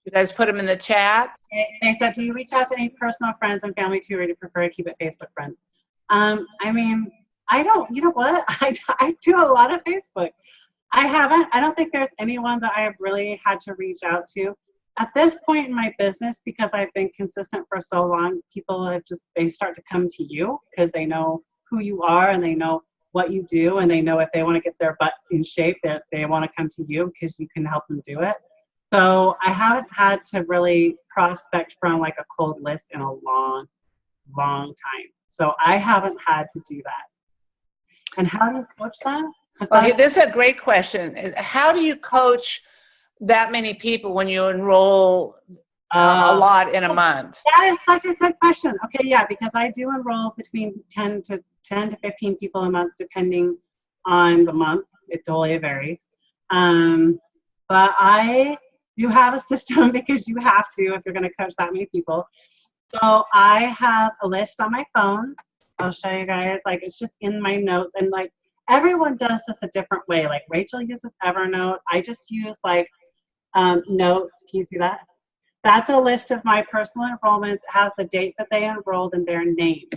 You guys put them in the chat. They said, do you reach out to any personal friends and family too, or do you prefer to keep it Facebook friends? I mean, I don't, you know what? I do a lot of Facebook. I don't think there's anyone that I have really had to reach out to. At this point in my business, because I've been consistent for so long, people they start to come to you because they know who you are and they know what you do, and they know if they want to get their butt in shape, that they want to come to you because you can help them do it. So I haven't had to really prospect from like a cold list in a long, long time. So I haven't had to do that. And how do you coach them? Okay, this is a great question. How do you coach that many people when you enroll a lot in a month? That is such a good question. Okay, yeah, because I do enroll between 10 to 15 people a month, depending on the month. It totally varies. But you have a system because you have to if you're going to coach that many people. So I have a list on my phone. I'll show you guys. Like, it's just in my notes, and like everyone does this a different way. Like Rachel uses Evernote. I just use like notes. Can you see that? That's a list of my personal enrollments. It has the date that they enrolled and their name.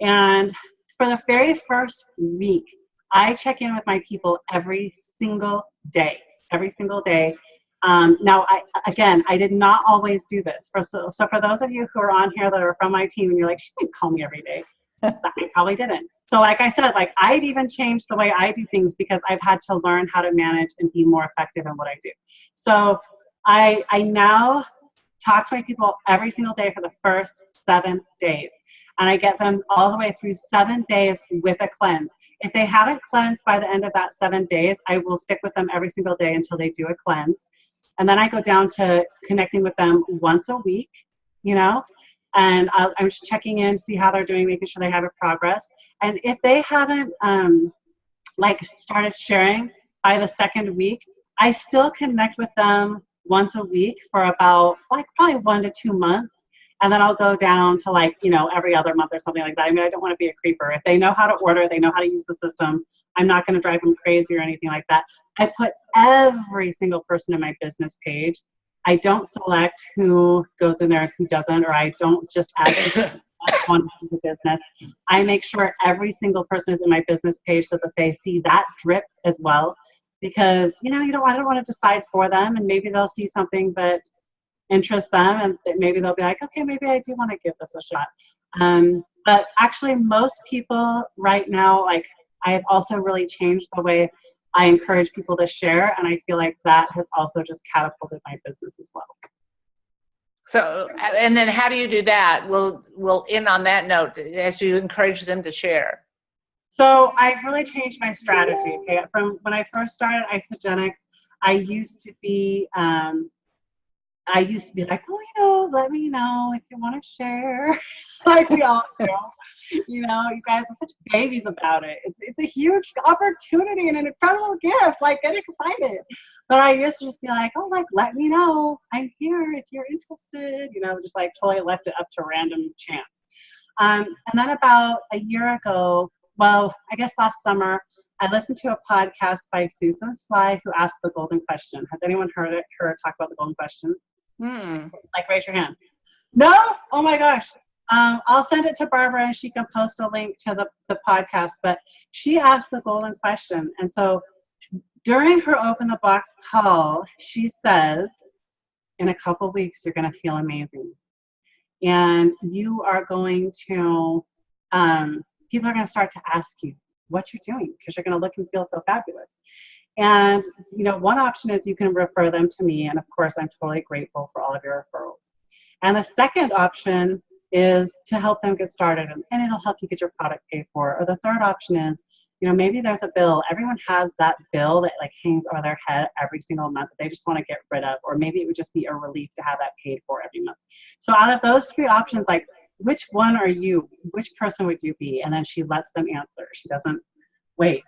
And for the very first week, I check in with my people every single day. Every single day. Now, I did not always do this. So for those of you who are on here that are from my team and you're like, she didn't call me every day. I probably didn't. So like I said, like I've even changed the way I do things because I've had to learn how to manage and be more effective in what I do. So I now talk to my people every single day for the first 7 days. And I get them all the way through 7 days with a cleanse. If they haven't cleansed by the end of that 7 days, I will stick with them every single day until they do a cleanse. And then I go down to connecting with them once a week, you know, and I'm just checking in to see how they're doing, making sure they have a progress. And if they haven't like started sharing by the second week, I still connect with them once a week for about like probably 1 to 2 months. And then I'll go down to like, you know, every other month or something like that. I mean, I don't want to be a creeper. If they know how to order, they know how to use the system, I'm not going to drive them crazy or anything like that. I put every single person in my business page. I don't select who goes in there and who doesn't, or I don't just add one to the business. I make sure every single person is in my business page so that they see that drip as well. Because, you know, I don't want to decide for them, and maybe they'll see something that interest them, and maybe they'll be like, okay, maybe I do want to give this a shot. But actually most people right now, like I have also really changed the way I encourage people to share, and I feel like that has also just catapulted my business as well. So, and then how do you do that? We'll end on that note as you encourage them to share. So I've really changed my strategy. Okay, from when I first started Isogenics, I used to be like, oh, you know, let me know if you want to share. Like we all do. You know, you guys are such babies about it. It's a huge opportunity and an incredible gift. Like, get excited. But I used to just be like, oh, like, let me know. I'm here if you're interested. You know, just like totally left it up to random chance. And then about a year ago, well, I guess last summer, I listened to a podcast by Susan Sly who asked the golden question. Has anyone heard her talk about the golden question? Like, raise your hand. No? Oh my gosh. I'll send it to Barbara and she can post a link to the podcast. But she asked the golden question. And so during her Open the Box call, she says, in a couple weeks, you're going to feel amazing. And you are going to, people are going to start to ask you what you're doing because you're going to look and feel so fabulous. And, you know, one option is you can refer them to me. And of course, I'm totally grateful for all of your referrals. And the second option is to help them get started, and it'll help you get your product paid for. Or the third option is, you know, maybe there's a bill. Everyone has that bill that like hangs over their head every single month that they just want to get rid of. Or maybe it would just be a relief to have that paid for every month. So out of those three options, like, which one are you? Which person would you be? And then she lets them answer. She doesn't wait.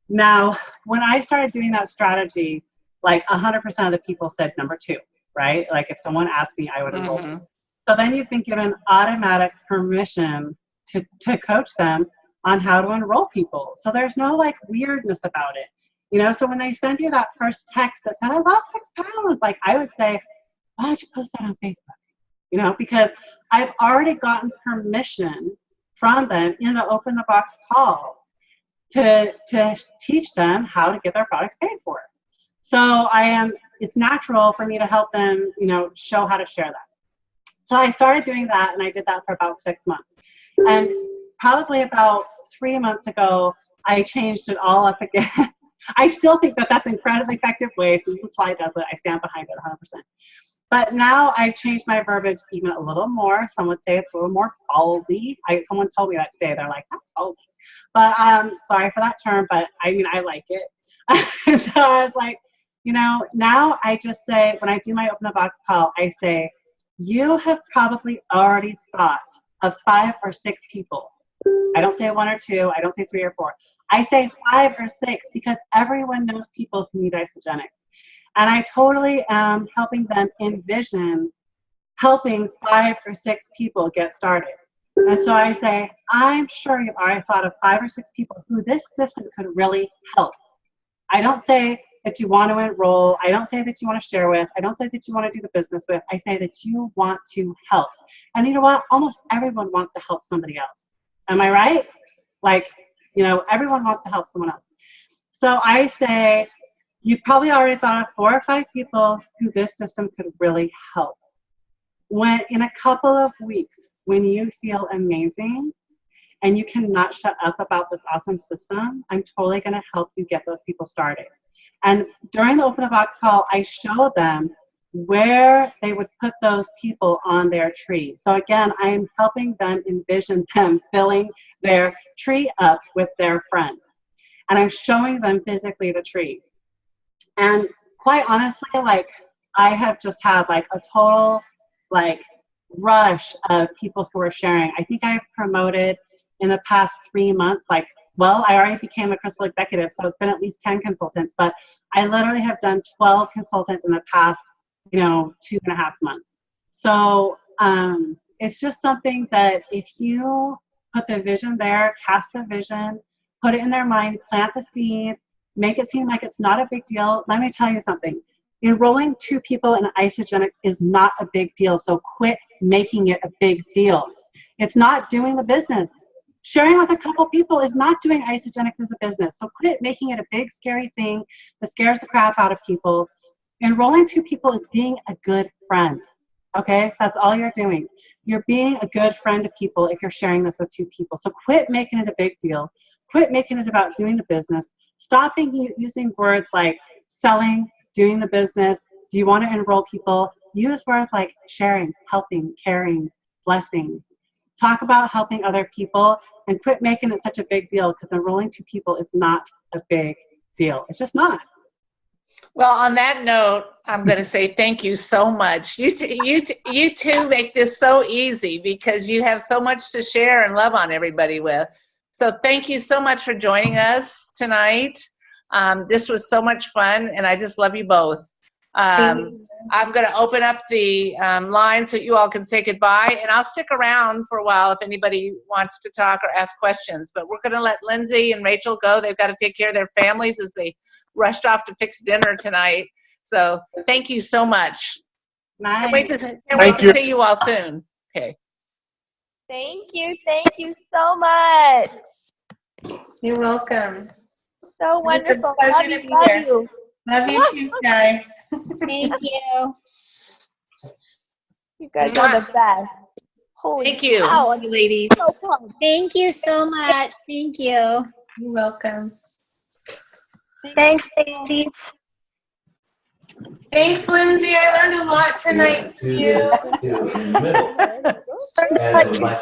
Now, when I started doing that strategy, like 100% of the people said number 2, right? Like if someone asked me, I would enroll. So then you've been given automatic permission to coach them on how to enroll people. So there's no like weirdness about it. You know, so when they send you that first text that said, I lost 6 pounds, like I would say, why don't you post that on Facebook? You know, because I've already gotten permission from them in the Open the Box call to teach them how to get their products paid for. So it's natural for me to help them, you know, show how to share that. So I started doing that, and I did that for about 6 months. And probably about 3 months ago, I changed it all up again. I still think that that's an incredibly effective way. Susan Sly does it. I stand behind it 100%. But now I've changed my verbiage even a little more. Some would say it's a little more ballsy. Someone told me that today. They're like, that's ballsy. But sorry for that term, but I mean, I like it. So I was like, you know, now I just say, when I do my Open the Box call, I say, you have probably already thought of 5 or 6 people. I don't say 1 or 2. I don't say 3 or 4. I say 5 or 6 because everyone knows people who need Isagenix. And I totally am helping them envision helping 5 or 6 people get started. And so I say, I'm sure you've already thought of 5 or 6 people who this system could really help. I don't say that you want to enroll. I don't say that you want to share with. I don't say that you want to do the business with. I say that you want to help. And you know what? Almost everyone wants to help somebody else. Am I right? Like, you know, everyone wants to help someone else. So I say, you've probably already thought of 4 or 5 people who this system could really help. When in a couple of weeks, when you feel amazing and you cannot shut up about this awesome system, I'm totally going to help you get those people started. And during the Open the Box call, I show them where they would put those people on their tree. So again, I am helping them envision them filling their tree up with their friends. And I'm showing them physically the tree. And quite honestly, like, I have just had like a total like rush of people who are sharing. I think I've promoted in the past 3 months, like, well, I already became a Crystal executive, so it's been at least 10 consultants, but I literally have done 12 consultants in the past, 2.5 months. So it's just something that if you put the vision there, cast the vision, put it in their mind, plant the seed, make it seem like it's not a big deal. Let me tell you something. Enrolling 2 people in Isagenix is not a big deal, so quit making it a big deal. It's not doing the business. Sharing with a couple people is not doing Isagenix as a business, so quit making it a big, scary thing that scares the crap out of people. Enrolling 2 people is being a good friend, okay? That's all you're doing. You're being a good friend to people if you're sharing this with 2 people, so quit making it a big deal. Quit making it about doing the business. Stop using words like selling, doing the business. Do you want to enroll people? Use words like sharing, helping, caring, blessing. Talk about helping other people and quit making it such a big deal, because enrolling 2 people is not a big deal. It's just not. Well, on that note, I'm going to say thank you so much. You two make this so easy because you have so much to share and love on everybody with. So thank you so much for joining us tonight. This was so much fun, and I just love you both. I'm going to open up the line so you all can say goodbye, and I'll stick around for a while if anybody wants to talk or ask questions. But we're going to let Lindsey and Rachel go. They've got to take care of their families as they rushed off to fix dinner tonight. So thank you so much. Nice. Can't wait to see you all soon. Okay. Thank you so much. You're welcome. So wonderful. Love you. Love you too, Sky. Thank you. You guys are the best. Holy Thank you. cow, ladies. So fun. Thank you so much. Thank you. You're welcome. Thanks, ladies. Thanks, Lindsey. I learned a lot tonight from you. Like,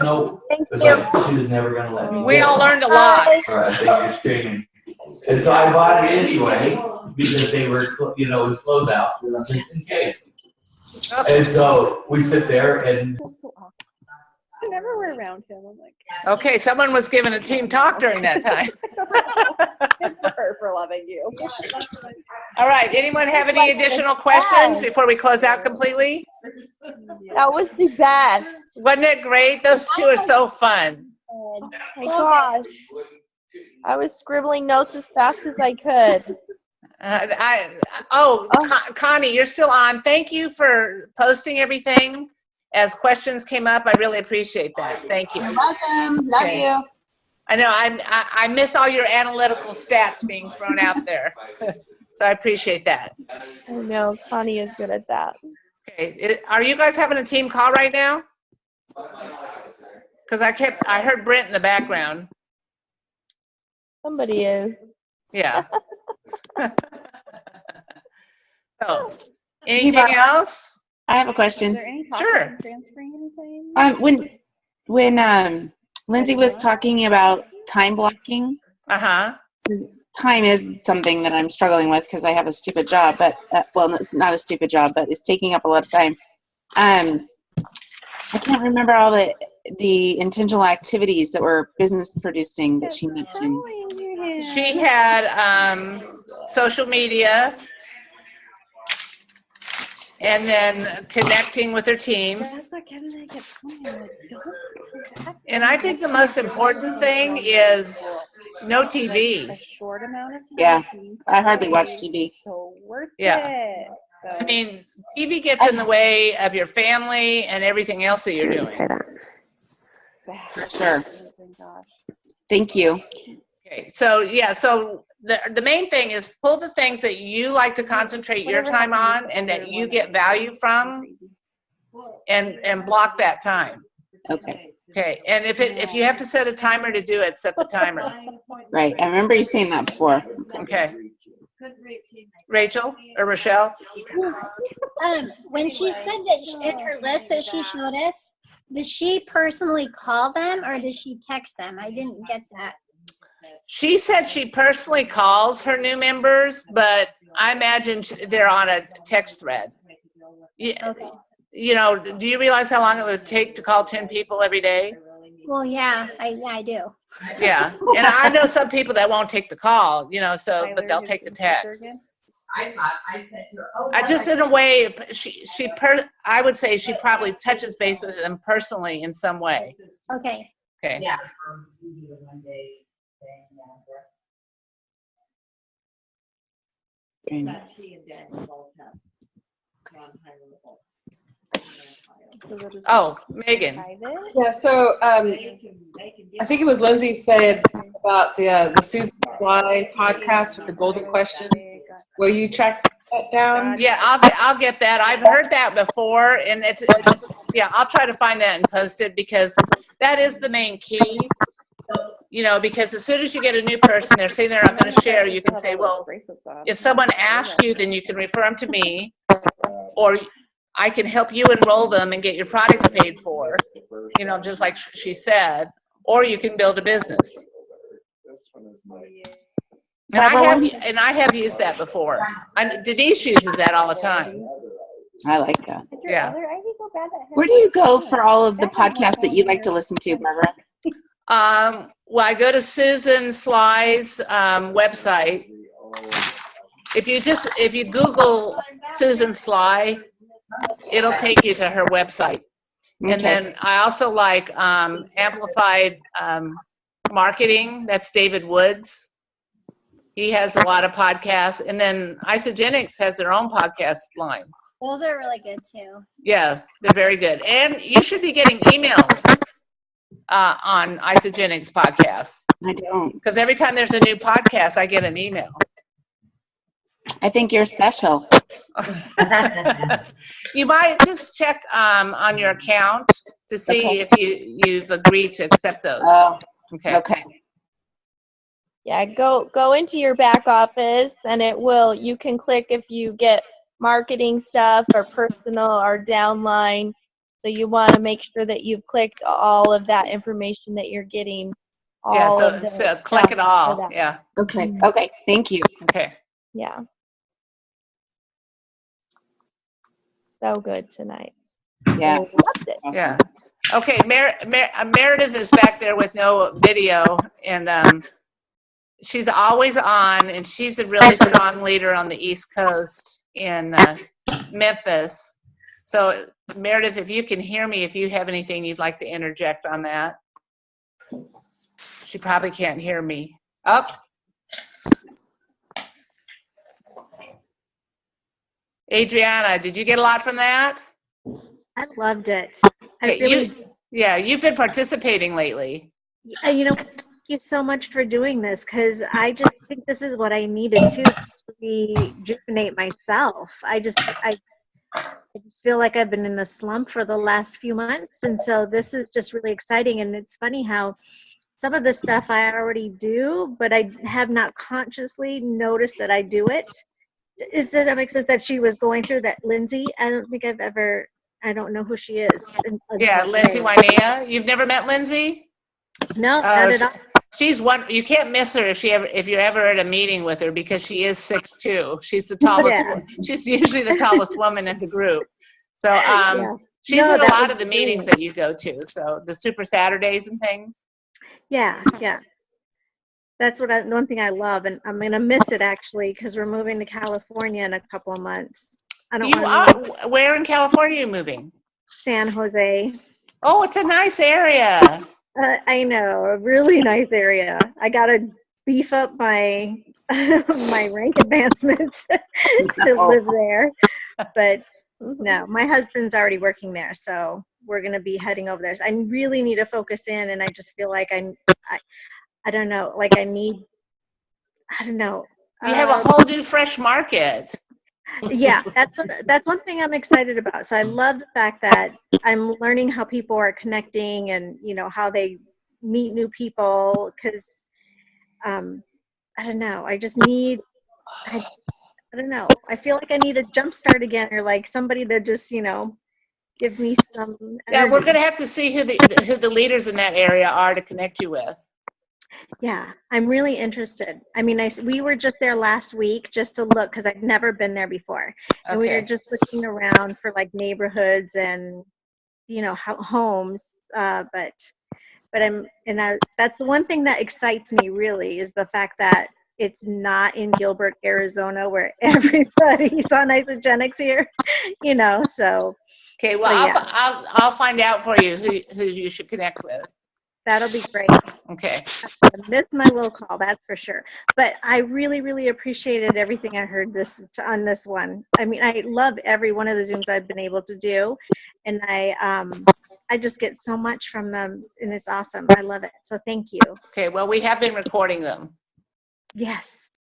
no, Thank it's you. like she was never gonna let me. We get all one. learned a lot. All right, I think you're screaming. And so I bought it anyway because they were, it was closeout, just in case. And so we sit there and. I never were around him. I'm like, Okay, someone was given a team talk during that time. good for her for loving you. All right, anyone have any additional questions before we close out completely? That was the best. Wasn't it great? Those 2 are so fun. Oh my gosh. I was scribbling notes as fast as I could. Connie, you're still on. Thank you for posting everything. As questions came up, I really appreciate that. Thank you. You're welcome. Love you. I know I miss all your analytical stats being thrown out there. So I appreciate that. I know, Connie is good at that. Okay, are you guys having a team call right now? Because I heard Brent in the background. Somebody is. Yeah. So, anything else? I have a question. Is there any talk Sure. about transferring anything? When Lindsey was talking about time blocking, time is something that I'm struggling with because I have a stupid job, but well, it's not a stupid job, but it's taking up a lot of time. I can't remember all the intentional activities that were business producing that she mentioned. she had social media, and then connecting with her team. That's what Kevin and I kept telling him, like, don't come back. And I think the most important thing is no TV. A short amount of time. Yeah, I hardly watch TV. So worth Yeah. it. So. I mean, TV gets in the way of your family and everything else that you're doing. For sure. Thank you. Okay, so yeah, so the main thing is pull the things that you like to concentrate your time on and that you get value from, and block that time. Okay. Okay, and if you have to set a timer to do it, set the timer. Right. I remember you saying that before. Okay. Rachel or Rochelle? When she said that in her list that she showed us, does she personally call them or does she text them? I didn't get that. She said she personally calls her new members, but I imagine they're on a text thread. Yeah. Okay. You know, do you realize how long it would take to call 10 people every day? Well, yeah, I do. Yeah, and I know some people that won't take the call, you know, so, but they'll take the text. I just, in a way, I would say she probably touches base with them personally in some way. Okay. Okay. Yeah. Oh, Megan. Yeah, so I think it was Lindsay said about the Susan Fly podcast with the golden question. Will you track that down? Yeah, I'll get that. I've heard that before, and it's yeah, I'll try to find that and post it because that is the main key. You know, because as soon as you get a new person, they're saying they're not going to share, you can say, well, if someone asks you, then you can refer them to me, or I can help you enroll them and get your products paid for, you know, just like she said, or you can build a business. And I have used that before. Denise uses that all the time. I like that. Yeah. Where do you go for all of the podcasts that you like to listen to, Barbara? Well, I go to Susan Sly's website. If you Google Susan Sly, it'll take you to her website. Okay. And then I also like Amplified Marketing. That's David Woods. He has a lot of podcasts. And then Isogenics has their own podcast line. Those are really good too. Yeah, they're very good. And you should be getting emails on Isogenics podcasts. I don't. Because every time there's a new podcast, I get an email. I think you're special. You might just check on your account to see if you've agreed to accept those. Oh, okay. Okay. Yeah, go into your back office and you can click if you get marketing stuff or personal or downline. So you want to make sure that you've clicked all of that information that you're getting. Yeah, so click it all. Yeah. Okay. Okay. Thank you. Okay. Yeah. So good tonight. Yeah. Loved it. Yeah. Okay. Meredith is back there with no video, and she's always on, and she's a really strong leader on the East Coast in Memphis. So, Meredith, if you can hear me, if you have anything you'd like to interject on that. She probably can't hear me. Up. Adriana, did you get a lot from that? I loved it. Okay, you've been participating lately. You know, thank you so much for doing this because I just think this is what I needed too, just to rejuvenate myself. I just feel like I've been in a slump for the last few months, and so this is just really exciting. And it's funny how some of the stuff I already do, but I have not consciously noticed that I do it. Does that make sense? That she was going through that, Lindsay? I don't know who she is. Yeah, Lindsey Wynia. You've never met Lindsay? No, not at all. She's one. You can't miss her if you're ever at a meeting with her because she is 6'2". She's the tallest. Yeah. She's usually the tallest woman in the group. So she's at a lot of the meetings that you go to. So the Super Saturdays and things. Yeah, yeah. That's one thing I love, and I'm gonna miss it actually because we're moving to California in a couple of months. I don't want to. Where in California are you moving? San Jose. Oh, it's a nice area. I know, a really nice area. I gotta beef up my my rank advancements to live there. But no, my husband's already working there, so we're gonna be heading over there. So I really need to focus in, and I just feel like I don't know, like I don't know. You have a whole new fresh market. Yeah, that's one thing I'm excited about. So I love the fact that I'm learning how people are connecting and, you know, how they meet new people, because I don't know, I just need I don't know, I feel like I need a jump start again, or like somebody to just, you know, give me some energy. Yeah, we're gonna have to see who the leaders in that area are to connect you with. Yeah, I'm really interested. I mean, we were just there last week just to look, because I'd never been there before. And we were just looking around for like neighborhoods and, you know, homes. But that's the one thing that excites me really, is the fact that it's not in Gilbert, Arizona, where everybody's on isogenics here, you know, so. Okay, well, I'll find out for you who you should connect with. That'll be great. Okay. I missed my will call, that's for sure. But I really, really appreciated everything I heard on this one. I mean, I love every one of the Zooms I've been able to do, and I just get so much from them, and it's awesome. I love it. So thank you. Okay, well, we have been recording them. Yes.